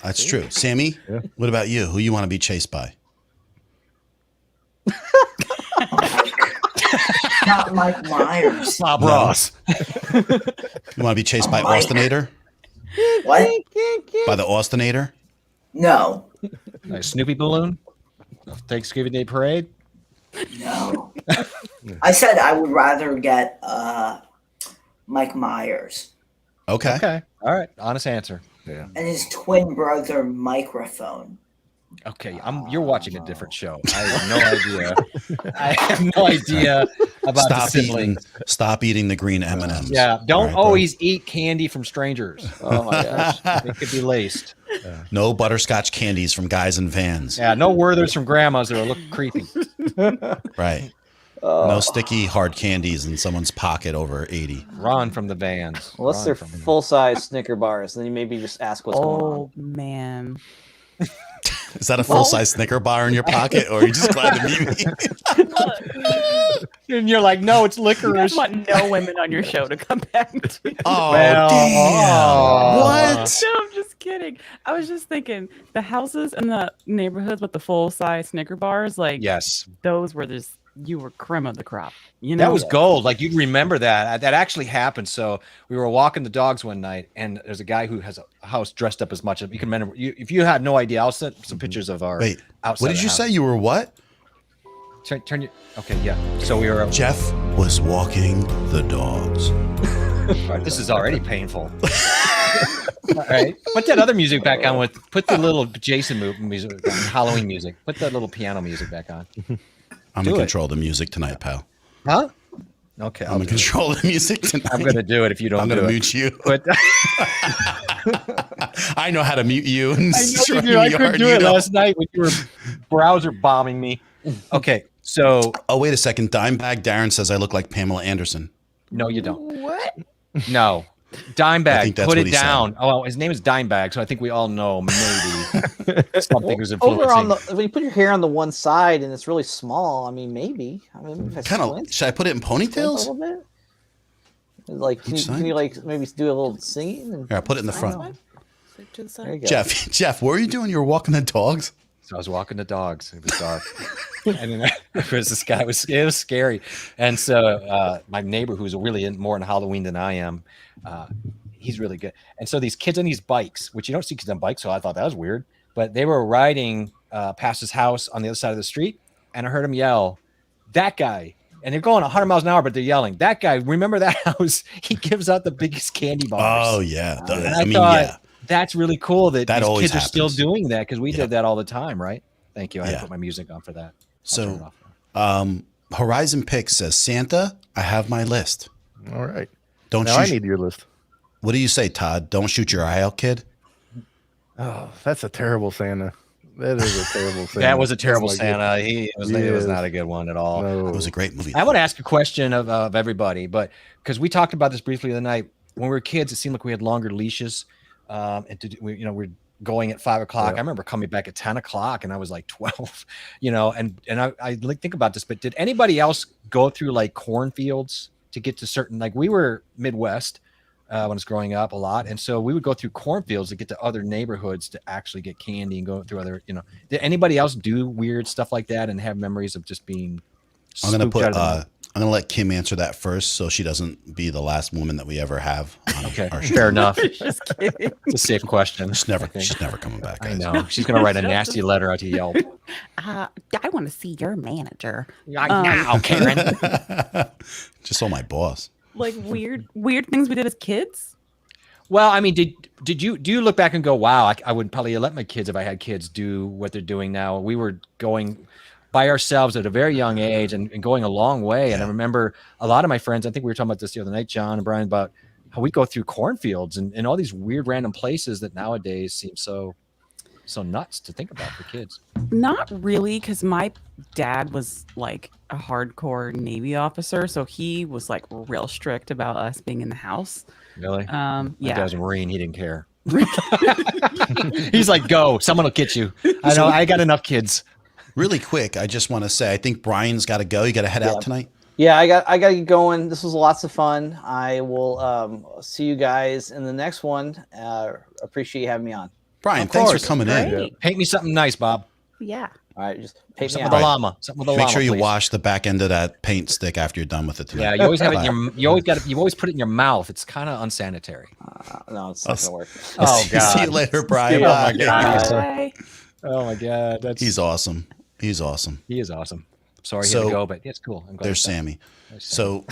That's true. Sammy, Yeah. what about you? Who you want to be chased by? Not Mike Myers. Bob No. Ross. You want to be chased by Mike. Austinator? What? By the Austinator? No. Like Snoopy balloon. Thanksgiving Day parade. No. I said I would rather get Mike Myers Okay. Okay. All right. Honest answer. and his twin brother Microphone. Okay, you're watching a different show. I have no idea. I have no idea about the siblings. Stop eating the green M&Ms. Yeah, don't All right, bro. always eat candy from strangers. Oh my gosh. It could be laced. No butterscotch candies from guys in vans. Yeah, no Werthers from grandmas that look creepy. Right. No sticky hard candies in someone's pocket over 80. Run from the vans. Unless Run they're from them. full-size Snicker bars, then you maybe just ask what's going on. Oh man. Is that a full-size Snicker bar in your pocket, or are you just glad to meet me? And you're like, no, it's You guys licorice. want no women on your show to come back to. Oh, Well, damn. What? No, I'm just kidding. I was just thinking the houses in the neighborhoods with the full size Snicker bars, like Yes, those were just you were creme of the crop. You know that was gold. Like you'd remember that. That actually happened. So we were walking the dogs one night, and there's a guy who has a house dressed up as much as you can remember. If you had no idea, I'll send some pictures of our. Wait, outside what of did the you house. say? You were what? Turn your. Okay, yeah. So we were. Jeff was walking the dogs. All right, this is already painful. All right, put that other music back on. Put the little Jason music, Halloween music. Put that little piano music back on. I'm Do in it. control of the music tonight, pal. Huh? Okay, I'm in control of the music tonight. I'm gonna do it if you don't. I'm gonna do it. mute you. But I know how to mute you. And I know you strike do. I me couldn't hard, do you it know. last night when you were browser bombing me. Okay, so Oh, wait a second. Dimebag Darren says I look like Pamela Anderson. no, you don't. what? No, I Dimebag. think that's Put what it he said. down. Oh, well, his name is Dimebag, so I think we all know maybe something was influencing. Over on the when you put your hair on the one side and it's really small, I mean maybe. I mean if I Kind of. squint Should I put it in a ponytails? little bit. Like Each can side? you like maybe do a little singing? And, Here, I'll put it in the front. there you go. Jeff, what were you doing? You were walking the dogs? So I was walking the dogs. It was dark, and then there was this guy. It was scary. And so my neighbor, who's really more into Halloween than I am, he's really good. And so these kids on these bikes, which you don't see kids on bikes, so I thought that was weird. But they were riding past his house on the other side of the street, and I heard him yell, "That guy!" And they're going 100 miles an hour, but they're yelling, "That guy!" Remember that house? He gives out the biggest candy bars. Oh yeah. And I mean, thought, yeah. that's really cool that, That these always kids are still happens. doing that because we Yep. did that all the time, right? Thank you. I had Yeah. to put my music on for that. I'll turn it So, off. Horizon Picks says Santa. I have my list. all right. Don't Now I you? need your list. What do you say, Todd? Don't shoot your eye out, kid. Oh, that's a terrible Santa. That is a terrible Santa. That was a Oh terrible my Santa. It was Yes. not a good one at all. No. It was a great movie. I want to ask a question of everybody, but because we talked about this briefly the other night, when we were kids, it seemed like we had longer leashes, and we're going at 5 o'clock. Yeah. I remember coming back at 10 o'clock, and I was like 12, and I like think about this, but did anybody else go through like cornfields to get to certain, like we were Midwest when I was growing up a lot, and so we would go through cornfields to get to other neighborhoods to actually get candy and go through other, did anybody else do weird stuff like that and have memories of just being I'm gonna spooked out put. of the- I'm gonna let Kim answer that first, so she doesn't be the last woman that we ever have. On Okay, our show. fair enough. Just kidding. It's a safe question. She's never coming back. I Guys. know. She's going to write a nasty letter out to Yelp. I want to see your manager. Now, Karen. Just saw my boss. Like weird things we did as kids. Well, I mean, do you look back and go, wow, I would probably let my kids, if I had kids, do what they're doing now. We were going by ourselves at a very young age and going a long way. And I remember a lot of my friends, I think we were talking about this the other night, John and Brian, about how we go through cornfields and all these weird random places that nowadays seem so nuts to think about for kids. Not really, because my dad was like a hardcore Navy officer, so he was like real strict about us being in the house. Really? My Yeah. dad was a Marine. He didn't care. He's like, go, someone will get you. I know. I got enough kids. Really quick, I just want to say, I think Brian's got to go. You got to head out tonight. Yeah, I got to get going. This was lots of fun. I will see you guys in the next one. Appreciate you having me on. Brian, Of thanks for course. coming in. Great. Paint me something nice, Bob. Yeah. All right, just paint me Something out. with a llama. Something with a llama. Make sure you please. wash the back end of that paint stick after you're done with it tonight. Yeah, you always have it in your. You always put it in your mouth. It's kind of unsanitary. No, it's not gonna work. Oh See you later, Brian. Oh my Bye. God. Bye. Oh my God, that's He's awesome. He's awesome. he is awesome. Sorry he So, had to go, but it's cool. I'm glad There's he's back. Sammy. So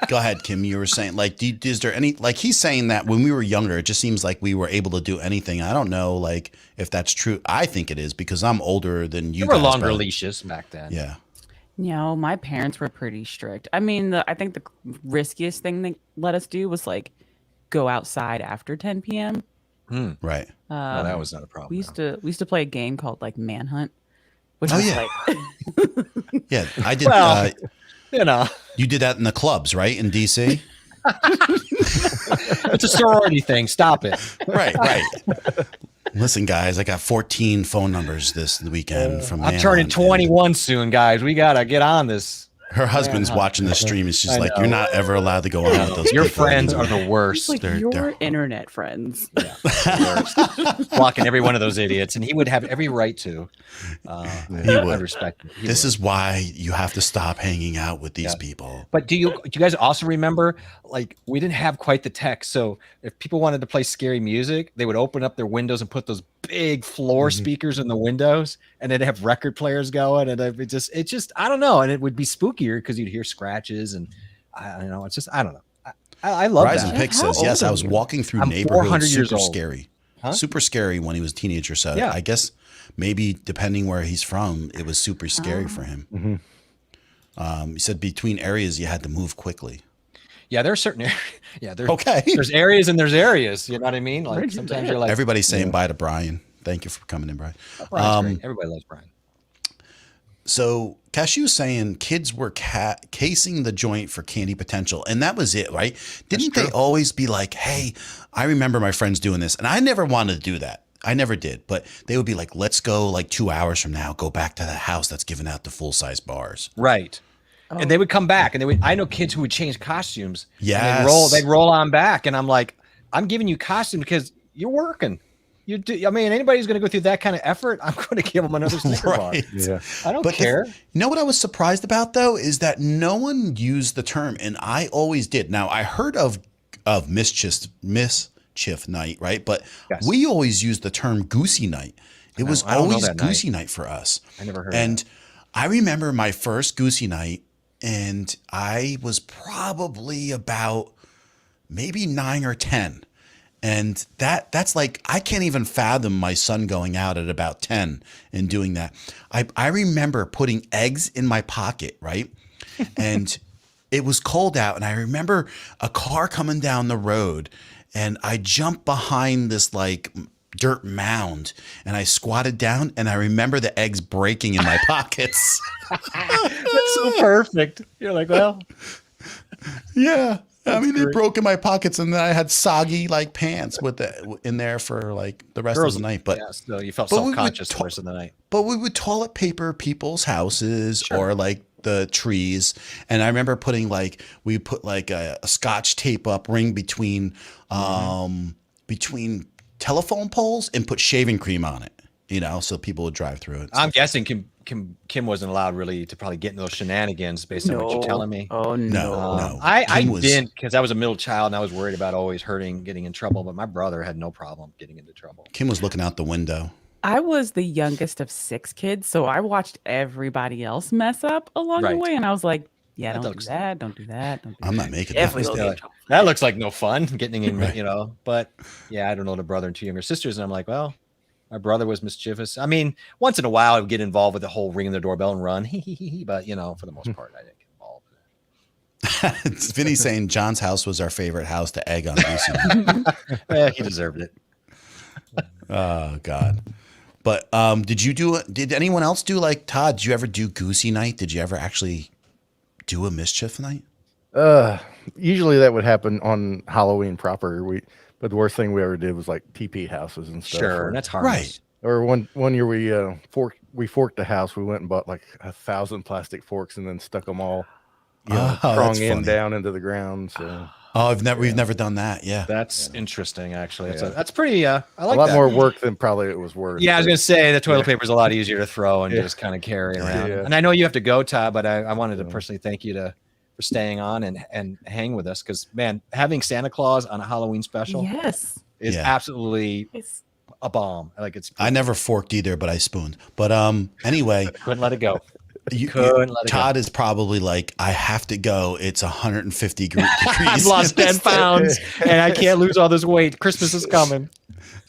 go ahead, Kim. You were saying, like, is there any, like, he's saying that when we were younger, it just seems like we were able to do anything. I don't know, like, if that's true. I think it is because I'm older than you There were guys, longer probably. leashes back then. Yeah. No, my parents were pretty strict. I mean, I think the riskiest thing they let us do was like go outside after 10 p.m. Right. Well, that was not a problem. We used to play a game called like Manhunt, which Oh, was yeah. like Yeah. I did. Well, you know, You did that in the clubs, right? In DC? it's a sorority thing. Stop it. Right. Listen, guys, I got 14 phone numbers this weekend from I'm turning Manhunt, 21 soon, guys. We gotta get on this. Her husband's watching the stream. It's just I like, know. you're not ever allowed to go on with those Your people friends are anymore. the worst. it's like They're- your they're- internet friends. Blocking every one of those idiots, and he would have every right to. He I would. respect it. He This would. is why you have to stop hanging out with these people. But do you guys also remember, like, we didn't have quite the tech, so if people wanted to play scary music, they would open up their windows and put those big floor speakers in the windows, and they'd have record players going, and it just I don't know, and it would be spookier because you'd hear scratches, and I don't know, it's just I don't know. I love Horizon that. Pick How says, yes, old I are was you? walking through I'm 400 neighborhoods years super old. scary. Huh? Super scary when he was a teenager. So Yeah. I guess maybe depending where he's from, it was super scary for him. He said between areas you had to move quickly. Yeah, there are certain areas. Yeah, Okay. there's areas and there's areas. You know what I mean? Like Where'd you sometimes live? you're like, Everybody's saying bye to Brian. Thank you for coming in, Brian. Brian's great. Everybody loves Brian. So Cashew's saying kids were casing the joint for candy potential. And that was it, right? Didn't they always be like, hey, I remember my friends doing this. And I never wanted to do that. I never did. But they would be like, let's go like 2 hours from now, go back to that house that's giving out the full-size bars. Right. And they would come back, and I know kids who would change costumes. and Yes. they'd roll on back, and I'm like, I'm giving you costume because you're working. You do. I mean, anybody who's going to go through that kind of effort, I'm going to give them another Snicker bar. Right. Yeah. I don't But care. you know what I was surprised about though is that no one used the term, and I always did. Now I heard of mischief night, right? But Yes. we always used the term goosey night. It was I don't know always that night. goosey night for us. I never heard of And I remember my first goosey night, and I was probably about maybe 9 or 10. And that's like, I can't even fathom my son going out at about 10 and doing that. I remember putting eggs in my pocket, right? And it was cold out. And I remember a car coming down the road, and I jumped behind this like dirt mound, and I squatted down, and I remember the eggs breaking in my pockets. That's so perfect. You're like, well, Yeah. I mean, they great. broke in my pockets, and then I had soggy like pants with the in there for like the rest of the night. But yeah, still, you felt but we would self-conscious the talk- rest of the night. But we would toilet paper people's houses or like the trees. And I remember putting like, we put like a scotch tape up ring between, between telephone poles and put shaving cream on it, you know, so people would drive through it. I'm guessing Kim wasn't allowed really to probably get into those shenanigans based on what you're telling me. Oh no. No. I Kim was- didn't, because I was a middle child and I was worried about always hurting, getting in trouble. But my brother had no problem getting into trouble. Kim was looking out the window. I was the youngest of 6 kids, so I watched everybody else mess up along the Right. way, and I was like, "Yeah, That don't looks- do that, don't do that, don't do I'm that." not making that Definitely mistake. gonna get in trouble. That looks like no fun getting in, Right. you know. But yeah, I don't know the brother and 2 younger sisters, and I'm like, well, my brother was mischievous. I mean, once in a while I would get involved with the whole ringing the doorbell and run, but you know, for the most part, I didn't get involved. It's Vinny saying John's house was our favorite house to egg on Lucy. He deserved it. Oh God. But did anyone else do, like, Todd, did you ever do Goosey Night? Did you ever actually do a mischief night? Usually that would happen on Halloween proper. But the worst thing we ever did was like TP houses and stuff. Sure, that's harmless. Right. Or one year we forked the house. We went and bought like 1,000 plastic forks and then stuck them all, Oh, prong that's in funny. down into the ground. So Oh, we've never done that. Yeah. That's interesting, actually. Yeah. That's pretty. I like a lot that. more work than probably it was worth. Yeah, I was but- gonna say the toilet paper is a lot easier to throw and just kind of carry around. Yeah. And I know you have to go, Todd, but I wanted to personally thank you for staying on and hang with us, because man, having Santa Claus on a Halloween special Yes. is Yeah. absolutely It's a bomb. Like it's I never forked either, but I spooned. But anyway, couldn't let it go. Couldn't let it Todd is probably like, I have to go. It's 150 degrees. I've lost 10 pounds and I can't lose all this weight. Christmas is coming.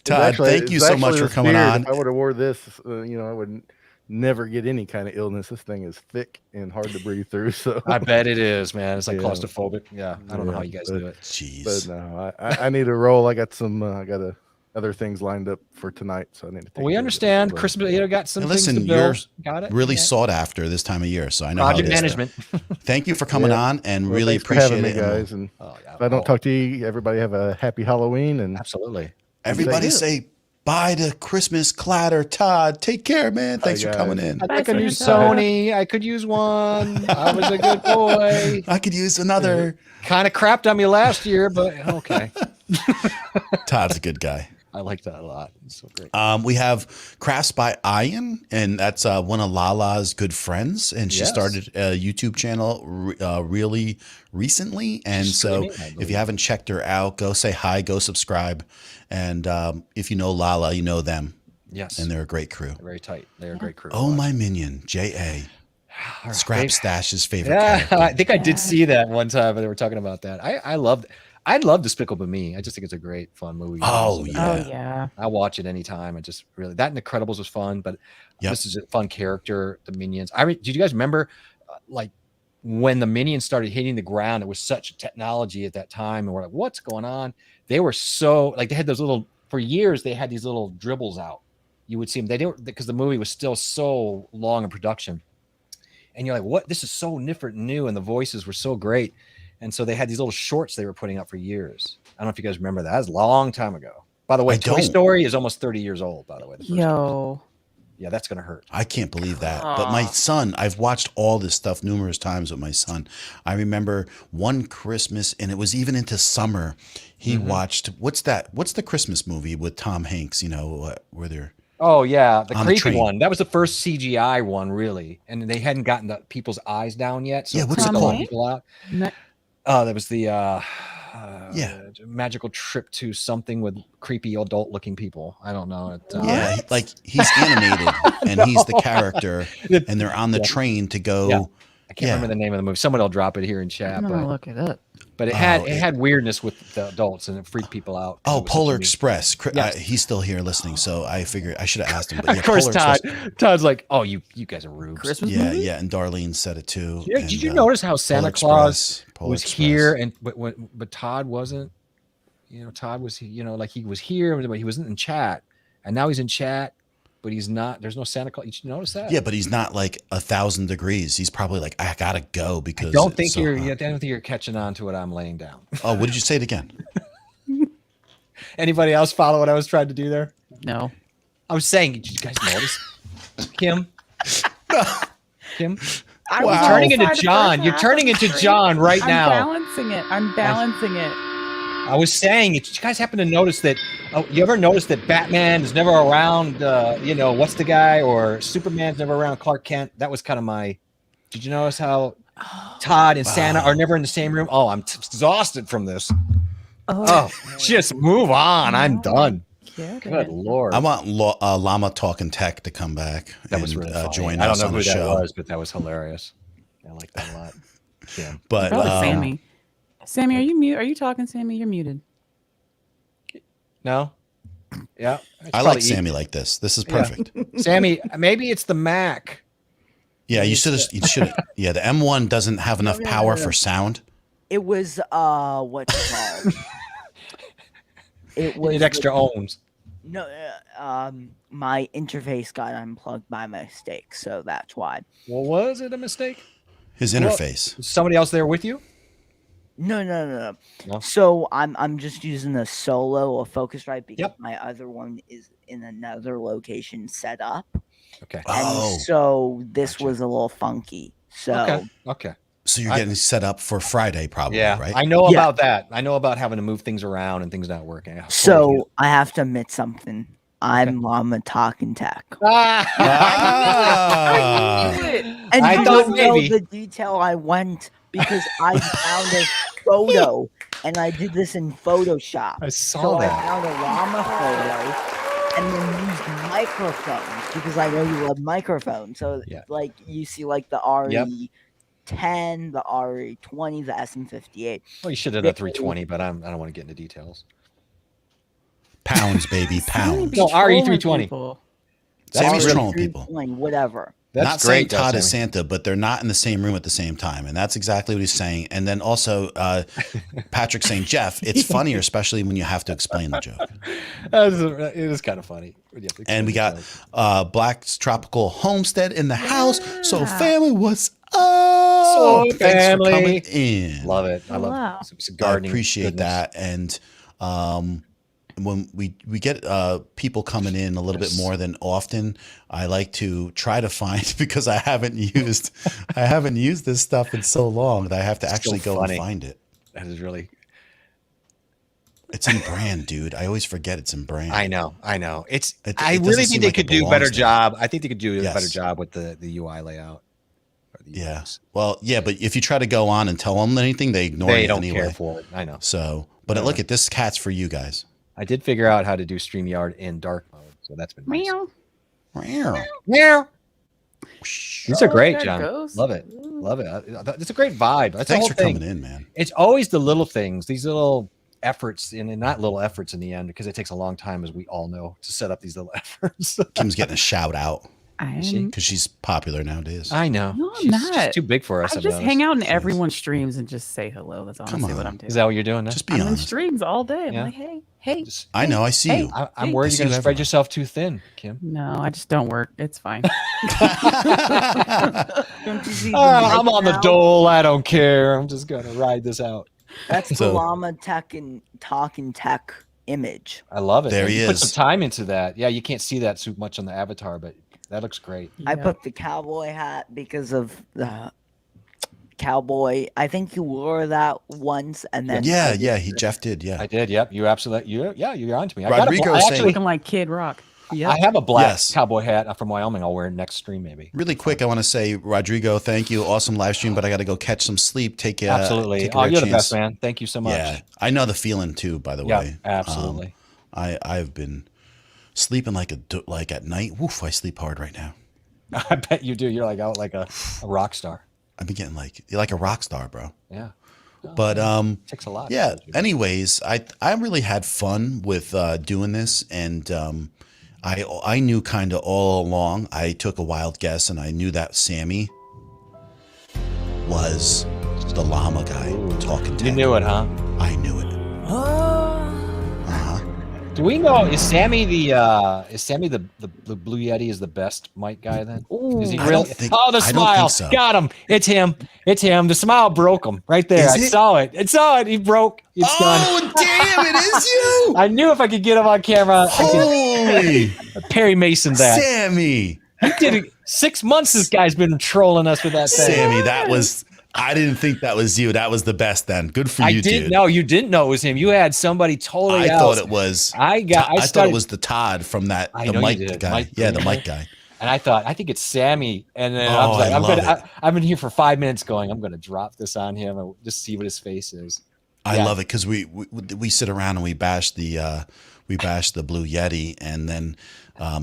Todd, thank you so much for coming on. If I would have wore this, I would never get any kind of illness. This thing is thick and hard to breathe through. So I bet it is, man. It's like Yeah. claustrophobic. Yeah, I don't know how you guys do it. Jeez. But no, I need to roll. I got some. I got other things lined up for tonight, so I need to. Take We care of understand. it. But- Christmas, got some And things listen, to build. you're Got it. really Yeah. sought after this time of year, so I know Project how it is. management. Thank you for coming Yeah. on, and Well, really thanks for appreciate having it. me, And guys. And Oh, yeah. if I don't talk to you, everybody have a happy Halloween. And Absolutely. everybody Yeah. say bye to Christmas clatter. Todd, take care, man. Thanks for guys. coming in. I'd like a new Santa. Sony. I could use one. I was a good boy. I could use another. Kind of crapped on me last year, but okay. Todd's a good guy. I like that a lot. It's so great. We have Crafts by Ian, and that's one of Lala's good friends, and she Yes. started a YouTube channel really recently. And She's so, streaming, I if believe. you haven't checked her out, go say hi, go subscribe, and if you know Lala, you know them, Yes. and they're a great crew. They're very tight. They're a great crew. Oh, my minion, J.A. All right. Scrap Stash's favorite Yeah, character. I think I did see that one time. They were talking about that. I love Despicable Me. I just think it's a great, fun movie. Oh, So yeah. Oh yeah. I watch it anytime. I just really that and Incredibles was fun, but Yep. this is a fun character. The Minions. Did you guys remember, like when the Minions started hitting the ground? It was such technology at that time, and we're like, "What's going on?" They were so like they had those little for years. They had these little dribbles out. You would see them. They didn't because the movie was still so long in production, and you're like, "What? This is so different and new," and the voices were so great. And so they had these little shorts they were putting out for years. I don't know if you guys remember that. That was a long time ago. By the way, I Toy don't. Story is almost 30 years old, by the way. the first one. Yo. Yeah, that's going to hurt. I can't believe that. But my son, I've watched all this stuff numerous times with my son. I remember one Christmas, and it was even into summer. He watched what's the Christmas movie with Tom Hanks? You know, where they're Oh, yeah. The On the creepy train. one. That was the first CGI one, really. And they hadn't gotten the people's eyes down yet. So Yeah, it what's it creeped called? people out. Ne- That was the Yeah. magical trip to something with creepy adult looking people. I don't know. yeah, he's animated, and he's the character, and they're on the Yeah. train to go. Yeah. I can't Yeah. remember the name of the movie. Someone will drop it here in chat. I'm gonna But, look it up. but it Oh, had weirdness with the adults and it freaked people out. Oh, It was Polar such a neat- Express. Yes. He's still here listening, so I figured I should have asked him. But yeah, Of course, Polar Todd. Express. Todd's like, "Oh, you guys are rubes." Christmas Yeah, movie? yeah, and Darlene said it too. Yeah, and, did you notice how Santa Polar Claus Express, Polar was Express. here and but Todd wasn't? Todd was, like he was here, but he wasn't in chat, and now he's in chat, but he's not. There's no Santa Claus. Did you notice that? Yeah, but he's not like 1,000 degrees. He's probably like, I gotta go because I don't think it's so you're. hot. I don't think you're catching on to what I'm laying down. Oh, what did you say it again? Anybody else follow what I was trying to do there? No. I was saying, did you guys notice, Kim? Kim, I you're was turning into outside the John. first You're half turning of into the stream. John right I'm now. balancing it. I'm balancing it. I was saying, did you guys happen to notice that? You ever notice that Batman is never around? What's the guy? Or Superman's never around Clark Kent? That was kind of my. Did you notice how Todd and Santa are never in the same room? Oh, I'm exhausted from this. Oh, just move on. I'm done. Good Lord. I want Llama Talking Tech to come back That was and really funny. join I don't us know on who the that show. was, but that was hilarious. I like that a lot. Yeah. But Probably Sammy. Sammy, are you mute? Are you talking, Sammy? You're muted. No? Yeah. It's I like probably Sammy like this. This is perfect. Sammy, maybe it's the Mac. Yeah, you should. Yeah, the M1 doesn't have enough power for sound. It was what's it called? It You was need extra ohms. no. My interface got unplugged by mistake, so that's why. Well, was it a mistake? His interface. Was somebody else there with you? No. No? So I'm just using a solo, a Focusrite, because Yep. my other one is in another location set up, Okay. Oh. and so this Gotcha. was a little funky. So Okay. So you're getting set up for Friday, probably, Yeah, right? I know Yeah. about that. I know about having to move things around and things not working. So I have to admit something. I'm Llama Talking Tech. Ah. And I you thought don't know maybe. the detail I went because I found a photo and I did this in Photoshop. I saw So I that. found a llama photo and then used microphones because I know you love microphones. So Yeah. like you see like the RE10, the RE20, the SM58. Well, you should have done a 320, but I don't want to get into details. Pounds, baby, pounds. No, RE320. People. Sammy's really- trolling people. Whatever. That's Not saying great, though, Todd is Sammy. Santa, but they're not in the same room at the same time, and that's exactly what he's saying. And then also, Patrick saying, "Jeff, it's funnier, especially when you have to explain the joke." It is kind of funny. when you have to And we explain got the Black's Tropical Homestead in the house. So, Yeah. family, what's up? So, Thanks family. for coming in. joke. Love it. I Hello. love some I gardening. appreciate goodness. that. And when we get people coming in a little bit more than often, I like to try to find because I haven't used this stuff in so long that I have to It's so actually go funny. and find it. That is really. It's in brand, dude. I always forget it's in brand. I know. It's. It I doesn't really seem think they like it could do a belongs better there. job. I think they could do a Yes. better job with the UI layout. Or the Yeah. UX. Well, yeah, but if you try to go on and tell them anything, they ignore They you don't anyway. care for it. I know. So, but look at this cat's for you guys. I did figure out how to do StreamYard in dark mode, so that's been nice. Meow. Meow. Meow. These are great, there it John. goes. Love it. Love it. It's a great vibe. That's the Thanks whole for thing. coming in, man. It's always the little things, these little efforts, and not little efforts in the end, because it takes a long time, as we all know, to set up these little efforts. Kim's getting a shout out she? I'm, because she's popular nowadays. I know. No, I'm she's, not. she's too big for us. I I've just noticed. hang out in everyone's streams and just say hello. That's honestly Come what on. I'm doing. Is that what you're doing now? Just be I'm in honest. streams all day. I'm Yeah. like, hey. Just- I know. I see Hey. you. I'm Hey, worried I you're see going you to spread everywhere. yourself too thin, Kim. No, I just don't work. It's fine. Don't you see the I'm mic on the now? dole. I don't care. I'm just going to ride this out. That's the So- llama tech and talking tech image. I love it. There And he you put is. some time into that. Yeah, you can't see that too much on the avatar, but that looks great. I Yeah. put the cowboy hat because of the cowboy. I think you wore that once, and then Yeah, Jeff did. Yeah. I did. Yep. You absolutely. You're on to me. Rodrigo I saying- actually, looking like Kid Rock. Yeah. I have a black Yes. cowboy hat from Wyoming. I'll wear it next stream, maybe. Really quick, I want to say, Rodrigo, thank you. Awesome live stream, but I got to go catch some sleep. Take Absolutely. Take a Oh, rare you're the chance. best, man. Thank you so much. Yeah, I know the feeling too. By the Yeah, way, absolutely. I've been sleeping like at night. Woof! I sleep hard right now. I bet you do. You're like out like a rock star. I've been getting you're like a rock star, bro. Yeah. But Takes a lot. yeah. Anyways, I really had fun with doing this, and I knew kind of all along. I took a wild guess, and I knew that Sammy was the llama guy talking to You knew it, huh? I knew it. Do we know, is Sammy the Blue Yeti is the best mic guy then? Is he I really? don't think- Oh, the I don't smile. think so. Got him. It's him. It's him. The smile broke him right there. Is I it? saw it. I saw it. He broke. It's done. Oh, damn, it is you. I knew if I could get him on camera, Holy Perry Mason that. Sammy. He did it. 6 months this guy's been trolling us with that thing. Sammy, I didn't think that was you. That was the best then. Good for I you, didn't dude. know. You didn't know it was him. You had somebody totally I else. thought it was. I thought started, it was the Todd from that I the know you mic did. guy. Mike Yeah, the Green. mic guy. And I thought, I think it's Sammy. And then I Oh, was like, I love it. I've been here for 5 minutes going, I'm going to drop this on him and just see what his face is. I Yeah. love it because we sit around and we bash the Blue Yeti, and then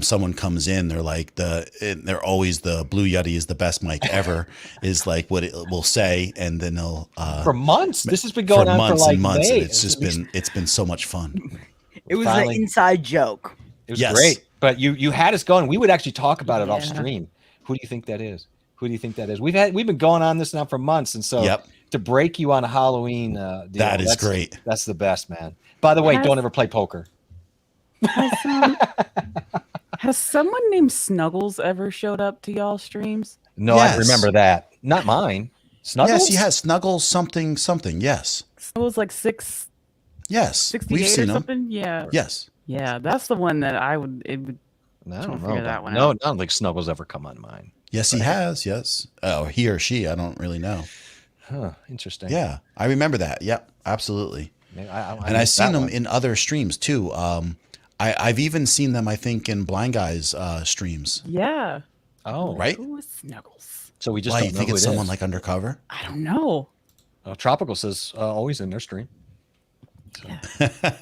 someone comes in, they're like they're always the Blue Yeti is the best mic ever is like what it will say, and then they'll For months. This has been going on months for like and months, May. and it's been so much fun. It was Finally. an inside joke. It was Yes. great. But you had us going. We would actually talk about it off Yeah. stream. Who do you think that is? Who do you think that is? We've been going on this now for months, and so Yep. to break you on a Halloween deal, That is great. That's the best, man. By the way, Has- don't ever play poker. Has someone named Snuggles ever showed up to y'all streams? No, I Yes. remember that. Not mine. Snuggles? Yes, he has Snuggles something. Yes, Snuggles like yes, 68 we've or seen him. something. Yeah, Yes, yeah, that's the one that I would. It would. I Trying don't to know. figure that one No, out. I don't think Snuggles ever come on mine. yes, he has. Yes, oh, he or she. I don't really know. Huh. Interesting. Yeah, I remember that. Yep, absolutely. And And I've seen them in other streams too. I've even seen them, I think, in Blind Guys streams. Yeah. Oh, Right? Who is Snuggles? So we just Why don't you know think who it's it someone is. like undercover? I don't know. Tropical says always in their stream.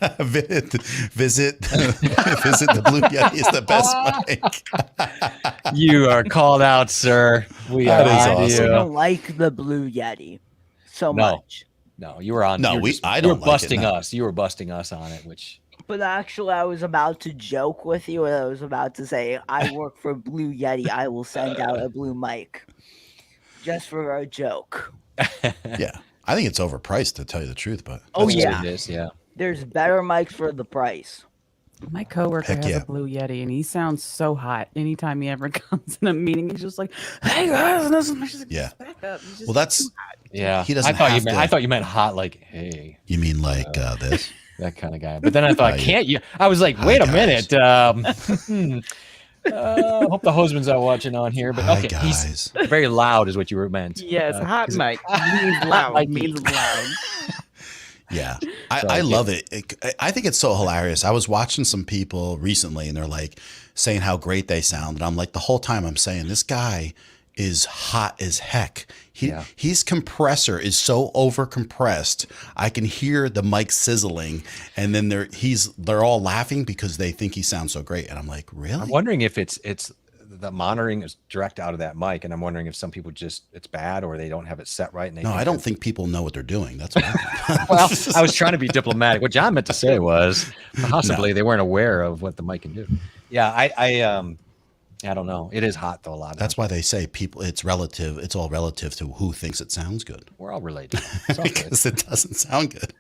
visit the Blue Yeti is the best mic. You are called out, sir. We That are is on awesome. I you. don't like the Blue Yeti so No. much. No, you were on. No, you were we- just- I you don't were like it, busting no. us. You were busting us on it, which But actually, I was about to joke with you. I was about to say, I work for Blue Yeti. I will send out a blue mic just for a joke. Yeah, I think it's overpriced to tell you the truth, but Oh, that's yeah. what it is. Yeah. There's better mics for the price. My coworker Heck has yeah. a Blue Yeti, and he sounds so hot. Anytime he ever comes in a meeting, he's just like, "Hey guys," and this is just like, Yeah. "Just back up." He's just well, that's Yeah. He doesn't I thought have you meant. to- I thought you meant hot, like hey, you mean like this? that kind of guy. But then I thought, Hi, can't you? I was like, Hi, wait a guys. minute. Hope the husband's not watching on here, but Hi, okay, guys. he's very loud, is what you were meant. yes, hot is it- mic means loud. Mikey. Means loud. Yeah, So, I love it. I think it's so hilarious. I was watching some people recently, and they're like saying how great they sound, and I'm like, the whole time I'm saying, this guy is hot as heck. His compressor is so over compressed, I can hear the mic sizzling, and then they're all laughing because they think he sounds so great, and I'm like, really? I'm wondering if it's the monitoring is direct out of that mic, and I'm wondering if some people just it's bad or they don't have it set right. And they No, think I don't that- think people know what they're doing. That's what I Well, I was trying to be diplomatic. What John meant to say was possibly they weren't aware of what the mic can do. Yeah, I don't know. It is hot though a lot. That's why they say people. It's relative. It's all relative to who thinks it sounds good. we're all related. It's all good. Because it doesn't sound good.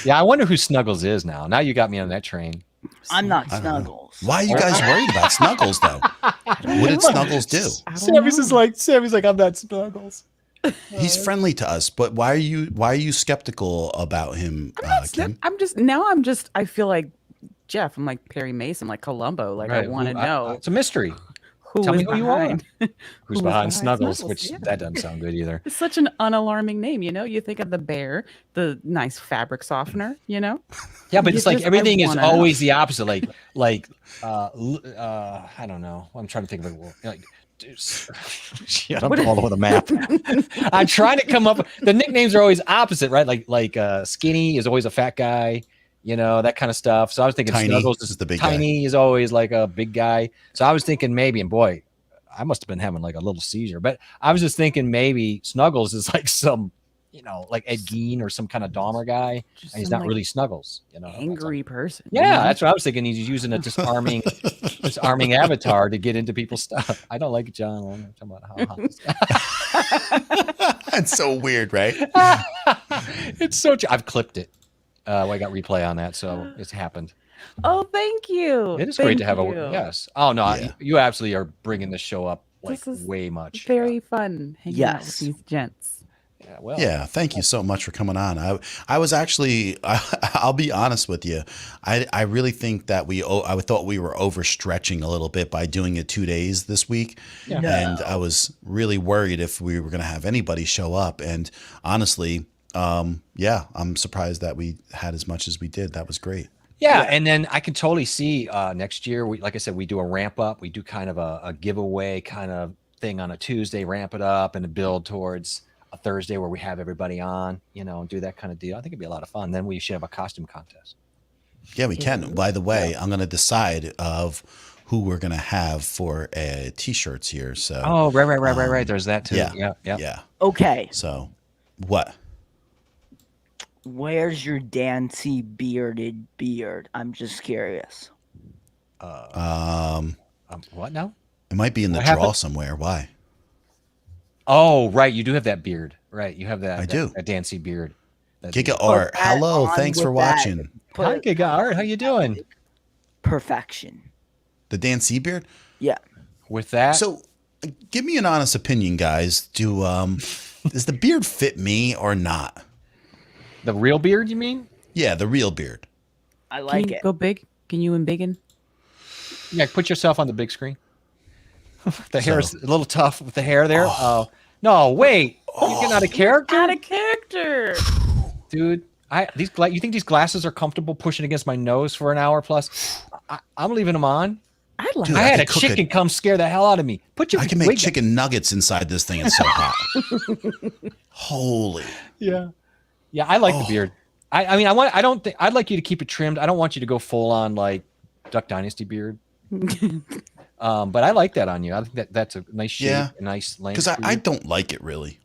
Yeah, I wonder who Snuggles is now. Now you got me on that train. I'm not I don't know. Snuggles. Why are you guys worried about Snuggles though? What did Snuggles do? I don't know. Sammy's like, I'm not Snuggles. He's friendly to us, but why are you skeptical about him, Kim? I feel like Jeff. I'm like Perry Mason, like Columbo. Like I want to know It's a mystery. who tell is me who you are. behind. Who's Who's behind behind Snuggles? Snuggles, Which yeah. that doesn't sound good either. It's such an unalarming name, you know. You think of the bear, the nice fabric softener, you know. Yeah, but You it's like just- I everything is wanna know. always the opposite. I don't know. I'm trying to think of it. Like, shit, I'm all over the map. I'm trying to come up. The nicknames are always opposite, right? Like skinny is always a fat guy, you know, that kind of stuff. So I was thinking Tiny Snuggles is the big guy. tiny is always like a big guy. So I was thinking maybe, and boy, I must have been having like a little seizure. But I was just thinking maybe Snuggles is like some, you know, like Ed Gein or some kind of Dahmer guy. Just And he's some, not like, really Snuggles, you know. angry person. you Yeah, know? that's what I was thinking. He's using a disarming avatar to get into people's stuff. I don't like John. I'm talking about how That's so weird, right? it's so. I've clipped it. I got replay on that, so it's happened. Oh, thank you. It is great Thank to have you. yes. Oh no, Yeah. you absolutely are bringing the show up like This is way much. very fun hanging out with Yes. these gents. Yeah, well, Yeah, thank you so much for coming on. I was actually, I'll be honest with you. I really think that I thought we were overstretching a little bit by doing it 2 days this week. Yeah. No. And I was really worried if we were going to have anybody show up. And honestly, yeah, I'm surprised that we had as much as we did. That was great. Yeah, and then I can totally see next year. Like I said, we do a ramp up. We do kind of a giveaway kind of thing on a Tuesday, ramp it up, and build towards a Thursday where we have everybody on. Do that kind of deal. I think it'd be a lot of fun. Then we should have a costume contest. Yeah, we can. By the way, I'm going to decide of who we're going to have for t-shirts here. So. Oh, right. There's that too. Yeah. Yeah. Okay. So, what? Where's your Dancy bearded beard? I'm just curious. What now? It might be in the What draw happened? somewhere. Why? Oh, right. You do have that beard. Right. You have that. I do. A Dancy beard. Giga Art. Put that Hello. on Thanks with for that. watching. Hi, Giga Art. How you doing? Perfection. The Dan Seabeard? Yeah. With that? So, give me an honest opinion, guys. Does the beard fit me or not? The real beard, you mean? Yeah, the real beard. I Can like you it. go big? Can you and biggin? Yeah, put yourself on the big screen. The hair is a little tough with the hair there. Oh, no, wait. You get out of character? Out of character. Dude, you think these glasses are comfortable pushing against my nose for an hour plus? I'm leaving them on. I like Dude, I I had a could cook chicken come scare the hell out of me. I can make chicken nuggets inside this thing. It's so hot. Holy. Yeah. Yeah, I like the beard. I'd like you to keep it trimmed. I don't want you to go full on like Duck Dynasty beard. But I like that on you. I think that's a nice shape, a nice length. Because I don't like it really.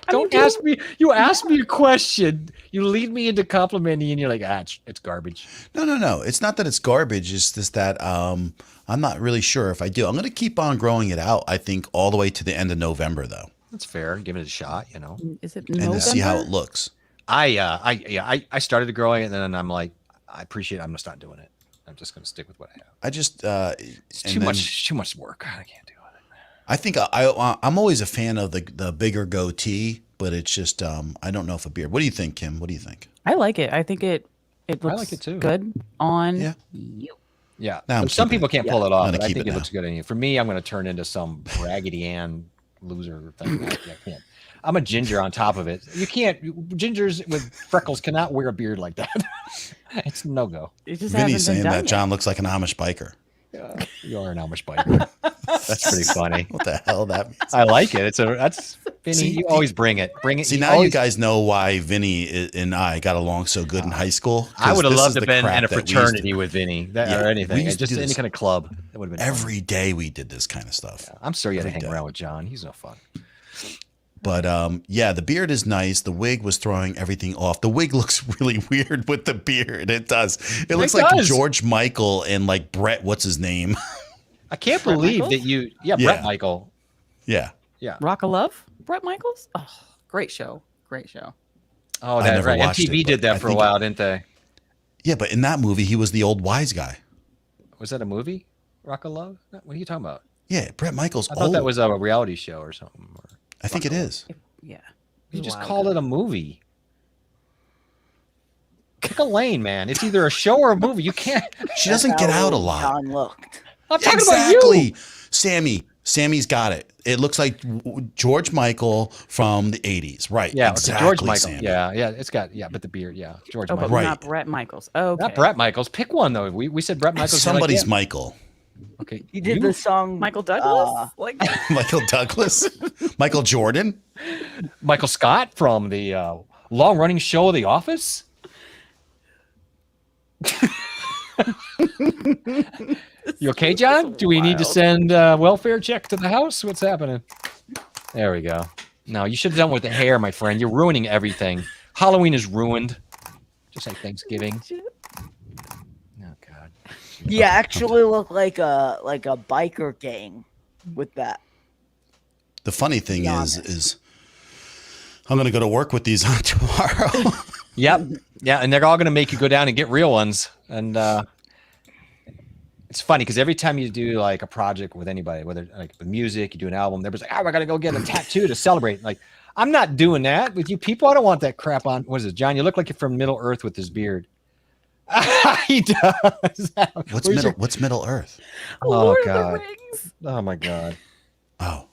Don't ask me. You ask me a question. You lead me into complimenting, and you're like, it's garbage. No. It's not that it's garbage. It's just that I'm not really sure if I do. I'm going to keep on growing it out, I think, all the way to the end of November, though. That's fair. Give it a shot, Is it And November? to see how it looks. I started growing it, and then I'm like, I appreciate it. I'm gonna start doing it. I'm just gonna stick with what I have. I just It's too much work. I can't do it. I think I'm always a fan of the bigger goatee, but it's just I don't know if a beard. What do you think, Kim? What do you think? I like it. I think it looks like it too. good on Yeah. you. Yeah. Now I'm Some keeping people it. can't pull it off, I'm gonna but I keep think it it now. looks good on you. For me, I'm gonna turn into some Raggedy Ann loser thing. I can't. I'm a ginger on top of it. You can't. Gingers with freckles cannot wear a beard like that. It's no go. It just Vinny's hasn't been saying done that yet. John looks like an Amish biker. You are an Amish biker. That's pretty funny. What the hell that means? I like it. That's Vinny. See, you always bring it. Bring it. See, you now always, you guys know why Vinny and I got along so good in high school. 'Cause I would have this loved is to have the been crap in a that we used to- fraternity with Vinny Yeah, or we anything. used to Just do any this kind of club. That would have been fun. Every day we did this kind of stuff. I'm sure you had to every hang day. around with John. He's no fun. But yeah, the beard is nice. The wig was throwing everything off. The wig looks really weird with the beard. It does. It looks like does. George Michael and like Brett. What's his name? I can't Bret believe Michaels? that you. Yeah. Brett Michael. Yeah. Yeah. Rock of Love, Brett Michaels. Oh, great show. Great show. Oh, I that never right. watched MTV it, did but I that for a think while, didn't they? Yeah, but in that movie, he was the old wise guy. Was that a movie? Rock of Love? What are you talking about? Yeah, Brett Michael's I old. thought that was a reality show or something. I think it is. Yeah. You just called it a movie. Pick a lane, man. It's either a show or a movie. You can't. She doesn't get out a How lot. John looked. I'm talking Exactly. about you. Sammy's got it. It looks like George Michael from the 80s. Right. Yeah, exactly, George Michael. Sammy. Yeah, it's got but the beard. Yeah, George Oh, Michael. but Right. not Brett Michaels. Okay. Not Brett Michaels. Pick one though. We said Brett Michaels. you're like, Somebody's yeah. Michael. Okay. He did the song Michael Douglas. Like Michael Douglas? Michael Jordan? Michael Scott from the long-running show The Office. You okay, John? Do we need to wild. send a welfare check to the house? What's happening? There we go. No, you should have done with the hair, my friend. You're ruining everything. Halloween is ruined. Just like Thanksgiving. Oh God. You actually look like a biker gang with that. The funny thing Be is I'm going to go to work with these on tomorrow. Yep. Yeah, and they're all going to make you go down and get real ones. And it's funny because every time you do like a project with anybody, whether like with music, you do an album, they're just like, "Oh, I got to go get a tattoo to celebrate." Like, I'm not doing that with you people. I don't want that crap on. What is it, John? You look like you're from Middle Earth with his beard. He does. What's Middle Earth? Oh Lord of the God. Rings. Oh my God. Oh,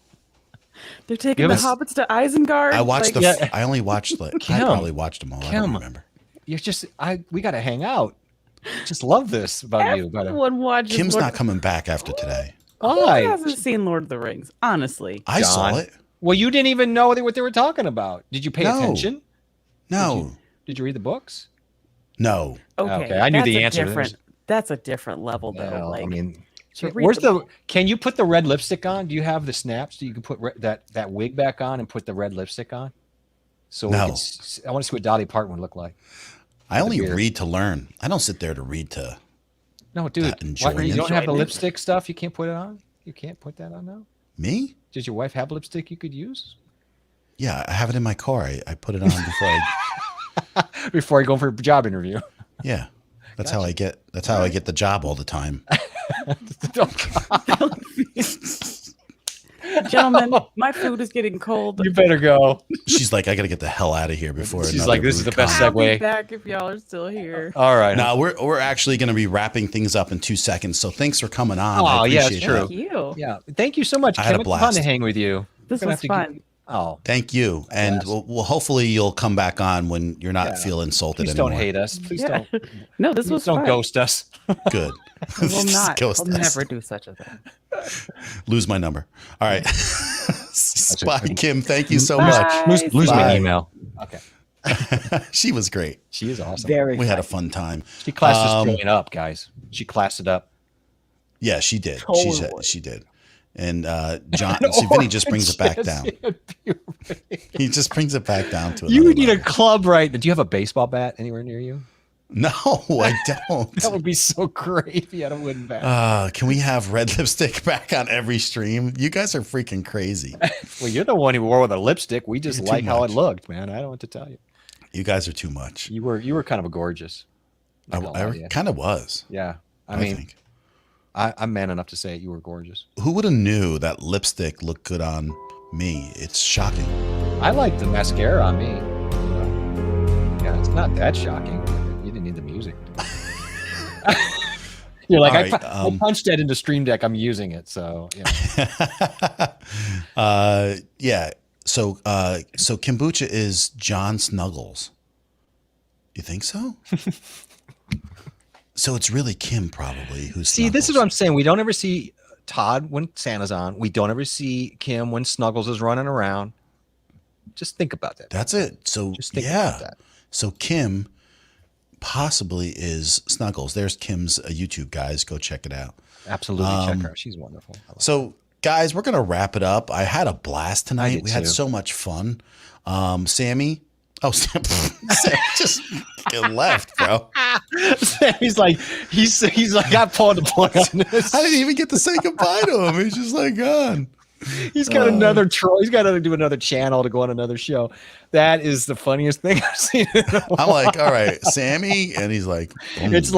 They're taking Give the us- hobbits to Isengard. I watched like, I only watched I Kim. probably watched them all. I don't Kim. remember. You're just we got to hang out. Just love this about you. But Everyone watches. Kim's Lord not coming back after today. Who why? hasn't seen Lord of the Rings? Honestly, I saw John. it. Well, you didn't even know what they were talking about. Did you pay No. attention? No, Did you read the books? no. okay. I knew that's the a answer to different- this. That's a different level, though. Well, like, I mean, to read where's the the? Can you put the red lipstick on? Do you have the snaps? Do you can put that wig back on and put the red lipstick on? So No. I want to see what Dolly Parton would look like. I only beard. read to learn. I don't sit there to read to. No, dude, enjoying you it. don't have the Enjoyment. lipstick stuff. You can't put it on. You can't put that on now. Me? Does your wife have lipstick you could use Yeah, I have it in my car. I put it on before I. before you go for a job interview? Yeah, that's how I get. That's how I get the job all the time. gentlemen, my food is getting cold. You better go. She's like, I got to get the hell out of here before. She's another like, this is rude the best comment." I'll be segue. back if y'all are still here. All right. No, we're actually going to be wrapping things up in 2 seconds. So thanks for coming on. Oh, I yeah, appreciate it's true. that. Thank you. Yeah. Thank you so much, I Kim. had a It's fun blast. to hang with you. This We're gonna was have to fun. Oh, Thank you, and Yes. well, hopefully you'll come back on when you're not Yeah. feel insulted please anymore. don't hate us. Please Yeah. don't. No, this Please was don't fun. ghost us. Good. I will Just not. ghost I'll us. never do such a thing. Lose my number. All right. Bye, Kim. Thank you so Bye. much. Lose Bye. my email. Okay. She was great. She is awesome. Very. We had a fun time. She classed us growing up, guys. She classed it up. Yeah, she did. Totally. She did. And John, see, Vinny just brings it back down. He just brings it back down to You another need a level. club, right? Do you have a baseball bat anywhere near you? No, I don't. That would be so great if you had a wooden bat. Can we have red lipstick back on every stream? You guys are freaking crazy. Well, you're the one who wore with a lipstick. We just You're too like how it much. looked, man. I don't know what to tell you. You guys are too much. You were kind of a gorgeous. Not gonna lie to I you. kind of was. Yeah. I I mean, think. I'm man enough to say it. You were gorgeous. Who would have knew that lipstick looked good on me? It's shocking. I like the mascara on me. Yeah, it's not that shocking. You didn't need the music. You're like, All I right, I punched that into Stream Deck. I'm using it. So, yeah. Yeah. So kombucha is John Snuggles. You think so? So it's really Kim probably who's See, this is what I'm saying. We don't ever see Todd when Santa's on. We don't ever see Kim when Snuggles is running around. Just think about that. That's it. So Just think yeah. about that. So Kim possibly is Snuggles. There's Kim's YouTube, guys. Go check it out. Absolutely. Check her out. She's wonderful. I love So guys, we're gonna wrap it up. I had a blast tonight. did We had too. so much fun. Sammy. Oh, Sam just left, bro. he's like, I pulled the plug on this. I didn't even get to say goodbye to him. He's just like gone. He's got another troll. He's got to do another channel to go on another show. That is the funniest thing I've seen. In a while. I'm like, all right, Sammy, and he's like, boom. It's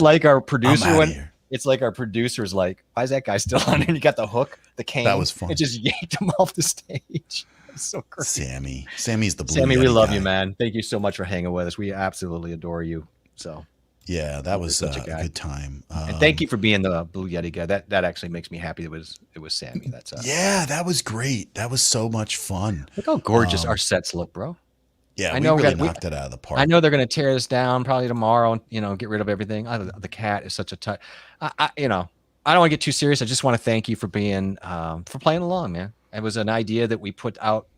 like our producer outta when here. it's like our producer's like, why is that guy still on? And you got the hook, the cane. That was fun. It just yanked him off the stage. It's so great. Sammy's the blue Sammy, we Yeti love guy. you, man. Thank you so much for hanging with us. We absolutely adore you. So, Yeah, that was such a a guy. good time. and thank you for being the Blue Yeti guy. That actually makes me happy. It was Sammy. That's Yeah, that was great. That was so much fun. Look how gorgeous our sets look, bro. Yeah, I we know really we- knocked it out of the park. I know they're going to tear this down probably tomorrow and, get rid of everything. The cat is such a touch. I don't want to get too serious. I just want to thank you for being, for playing along, man. It was an idea that we put out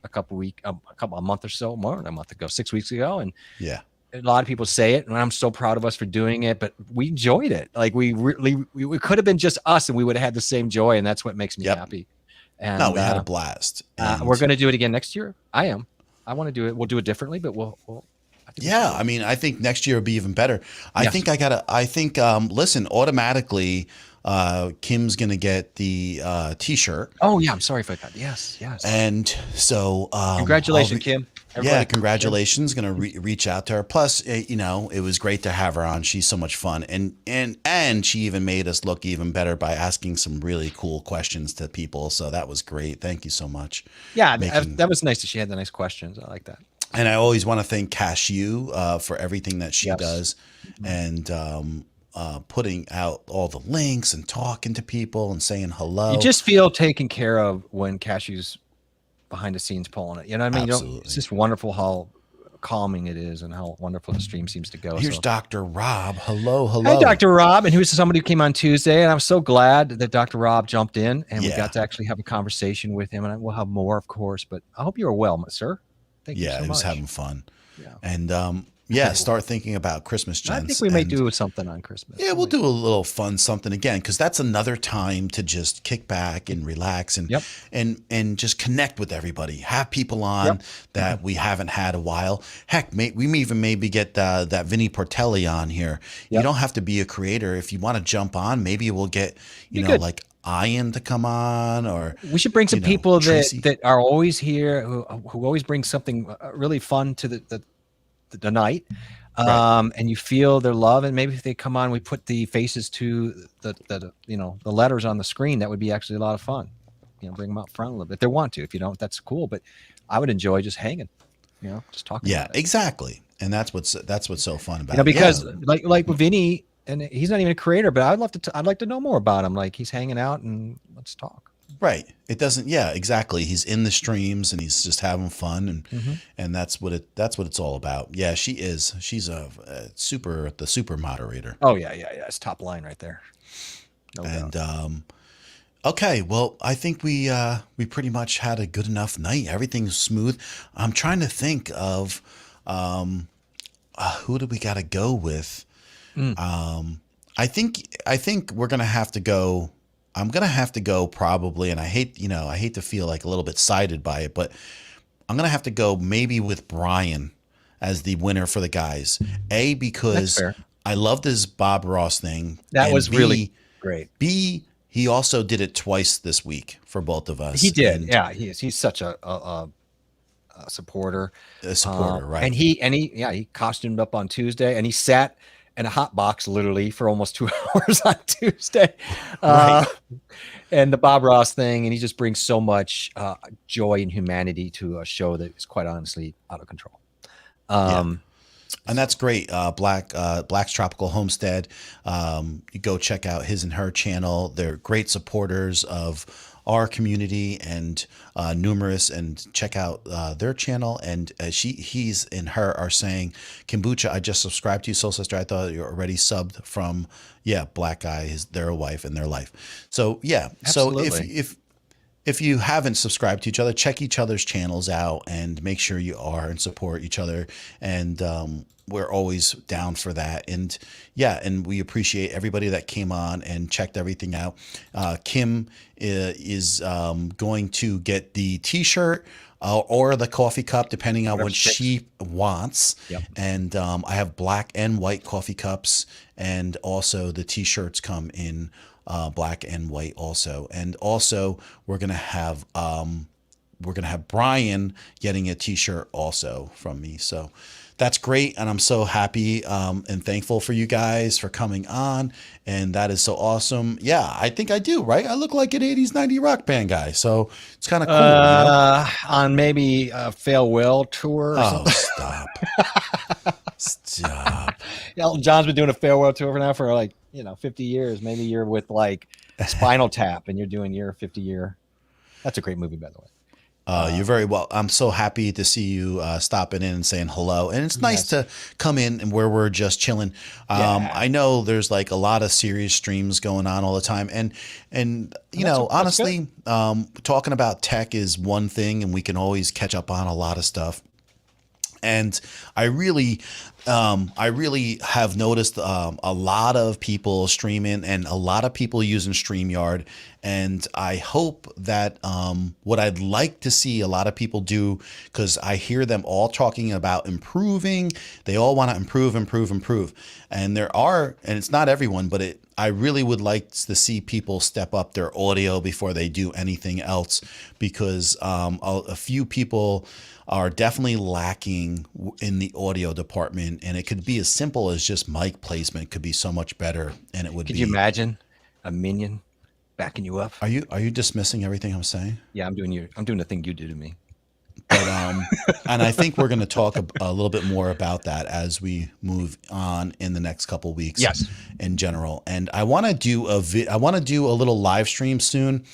a month or so, more than a month ago, 6 weeks ago. And Yeah. a lot of people say it, and I'm so proud of us for doing it, but we enjoyed it. Like we could have been just us and we would have had the same joy. And that's what makes me Yep. happy. And No, we had a blast. And we're going to do it again next year. I want to do it. We'll do it differently, but we'll I think Yeah, I mean, I think next year will be even better. I Yes. think listen, automatically, Kim's gonna get the T-shirt, Oh yeah, I'm sorry if I got. Yes. and so Congratulations, Kim. Everybody, Yeah, congratulations. Gonna reach out to her. Plus, it was great to have her on. She's so much fun, and she even made us look even better by asking some really cool questions to people. So that was great. Thank you so much. Yeah, Making- that was nice that she had the nice questions. I like that. And I always want to thank Cashew for everything that she Yes. does, and putting out all the links and talking to people and saying hello. You just feel taken care of when Cashew's behind the scenes pulling it. You know what I mean? Absolutely. It's just wonderful how calming it is and how wonderful the stream seems to go. Here's So- Dr. Rob. Hello. Hi, Dr. Rob. And he was somebody who came on Tuesday. And I'm so glad that Dr. Rob jumped in and we Yeah. got to actually have a conversation with him. And we'll have more, of course. But I hope you are well, sir. Thank you so Yeah, much. he was having fun. Yeah. And start thinking about Christmas, I gents. think we may and- do something on Christmas. Yeah, we'll do a little fun something again, because that's another time to just kick back and relax and Yep. and just connect with everybody. Have people on Yep. that we haven't had a while. Heck, we may even maybe get that Vinny Portelli on here. You Yep. don't have to be a creator. If you want to jump on, maybe we'll get Be good. like Ian to come on, or We should bring some people Tracy. that are always here, who always bring something really fun to the night. Right. And you feel their love, and maybe if they come on, we put the faces to the letters on the screen. That would be actually a lot of fun. Bring them out front a little bit if they want to. If you don't, that's cool. But I would enjoy just hanging, just talking. Yeah, about it. exactly. And that's what's so fun about it. Because Yeah. like with Vinny, and he's not even a creator, but I'd like to know more about him. Like he's hanging out, and let's talk. Right. It doesn't. Yeah, exactly. He's in the streams and he's just having fun, and that's what it's all about. Yeah, she's a super moderator. Oh yeah. It's top line right there. No doubt. And okay, well, I think we pretty much had a good enough night. Everything's smooth. I'm trying to think of who do we got to go with. I think we're gonna have to go. I'm gonna have to go probably, and I hate to feel like a little bit sided by it, but I'm gonna have to go maybe with Brian as the winner for the guys. Because fair. I loved his Bob Ross thing. That and was really great. B, he also did it twice this week for both of us. He did. And Yeah, he is. He's such a supporter. a supporter, right? And he costumed up on Tuesday, and he sat in a hot box literally for almost 2 hours on Tuesday. Right. And the Bob Ross thing, and he just brings so much joy and humanity to a show that is quite honestly out of control. And that's great. Black's Tropical Homestead. You go check out his and her channel. They're great supporters of our community and numerous. And check out their channel. And he's and her are saying, Kombucha, I just subscribed to you, Soul Sister. I thought you were already subbed from Black Guy, their wife and their life. So Absolutely. So if you haven't subscribed to each other, check each other's channels out and make sure you are and support each other. And we're always down for that. And we appreciate everybody that came on and checked everything out. Kim is going to get the T-shirt or the coffee cup, depending on what she wants. Yep. And I have black and white coffee cups, and also the T-shirts come in black and white also. And also we're gonna have Brian getting a T-shirt also from me. So that's great, and I'm so happy and thankful for you guys for coming on, and that is so awesome. Yeah, I think I do, right? I look like an 80s, 90s rock band guy, so it's kind of cool. On maybe a farewell tour or Oh, something. stop. Elton John's been doing a farewell tour now for 50 years. Maybe you're with like Spinal Tap and you're doing your 50 year. That's a great movie, by the way. You're very well. I'm so happy to see you stopping in and saying hello. And it's nice to come in and where we're just chilling. I know there's like a lot of serious streams going on all the time. And honestly, talking about tech is one thing, and we can always catch up on a lot of stuff. And I really have noticed a lot of people streaming and a lot of people using StreamYard. And I hope that what I'd like to see a lot of people do, because I hear them all talking about improving. They all want to improve. And and it's not everyone, but I really would like to see people step up their audio before they do anything else, because a few people are definitely lacking in the audio department, and it could be as simple as just mic placement could be so much better, and it would Could be. you imagine a minion backing you up? Are you dismissing everything I'm saying? Yeah, I'm doing the thing you do to me. But and I think we're going to talk a little bit more about that as we move on in the next couple weeks. Yes. In general, and I want to do I want to do a little live stream soon.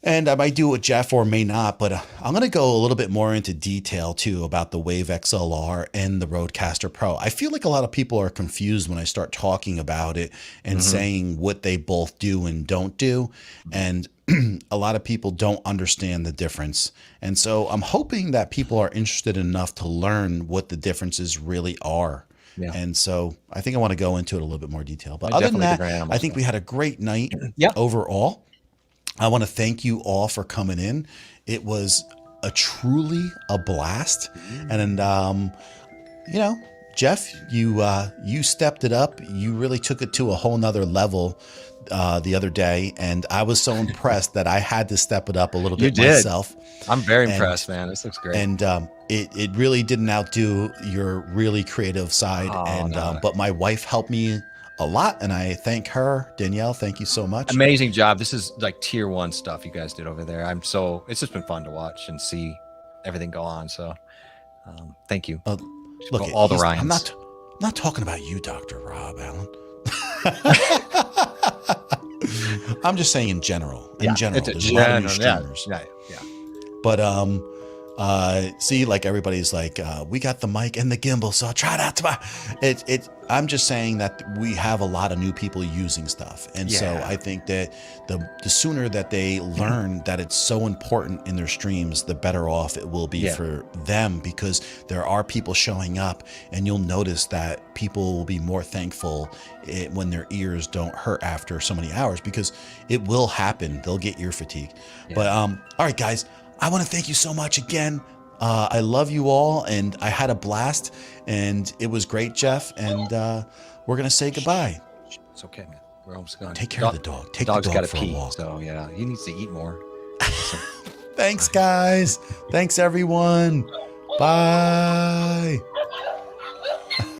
And I might do it with Jeff or may not, but I'm going to go a little bit more into detail too about the Wave XLR and the Rodecaster Pro. I feel like a lot of people are confused when I start talking about it and saying what they both do and don't do. And a lot of people don't understand the difference. And so I'm hoping that people are interested enough to learn what the differences really are. Yeah. And so I think I want to go into it a little bit more detail. But I other than definitely that, think our animals I think we had a great night Yeah. overall. I want to thank you all for coming in. It was truly a blast. And, you know, Jeff, you stepped it up. You really took it to a whole nother level the other day. And I was so impressed that I had to step it up a little bit myself. I'm very impressed, man. This looks great. And it really didn't outdo your really creative side. But my wife helped me a lot, and I thank her. Danielle, thank you so much. Amazing job. This is like tier 1 stuff you guys did over there. It's just been fun to watch and see everything go on. So thank you. Look, all the Ryans. I'm not talking about you, Dr. Rob Allen. I'm just saying in general. It's a there's a lot of new streamers. Yeah. But see, like everybody's like, we got the mic and the gimbal, so I'll try it out tomorrow. I'm just saying that we have a lot of new people using stuff, and so I think that the sooner that they learn that it's so important in their streams, the better off it will be for them, because there are people showing up, and you'll notice that people will be more thankful when their ears don't hurt after so many hours, because it will happen. They'll get ear fatigue. But all right, guys. I want to thank you so much again. I love you all, and I had a blast, and it was great, Jeff. And we're gonna say goodbye. It's okay, man. We're almost gone. Take care of the dog. Take the dog's dog gotta for pee, a walk. so yeah, he needs to eat more. Thanks, guys. Thanks, everyone. Bye.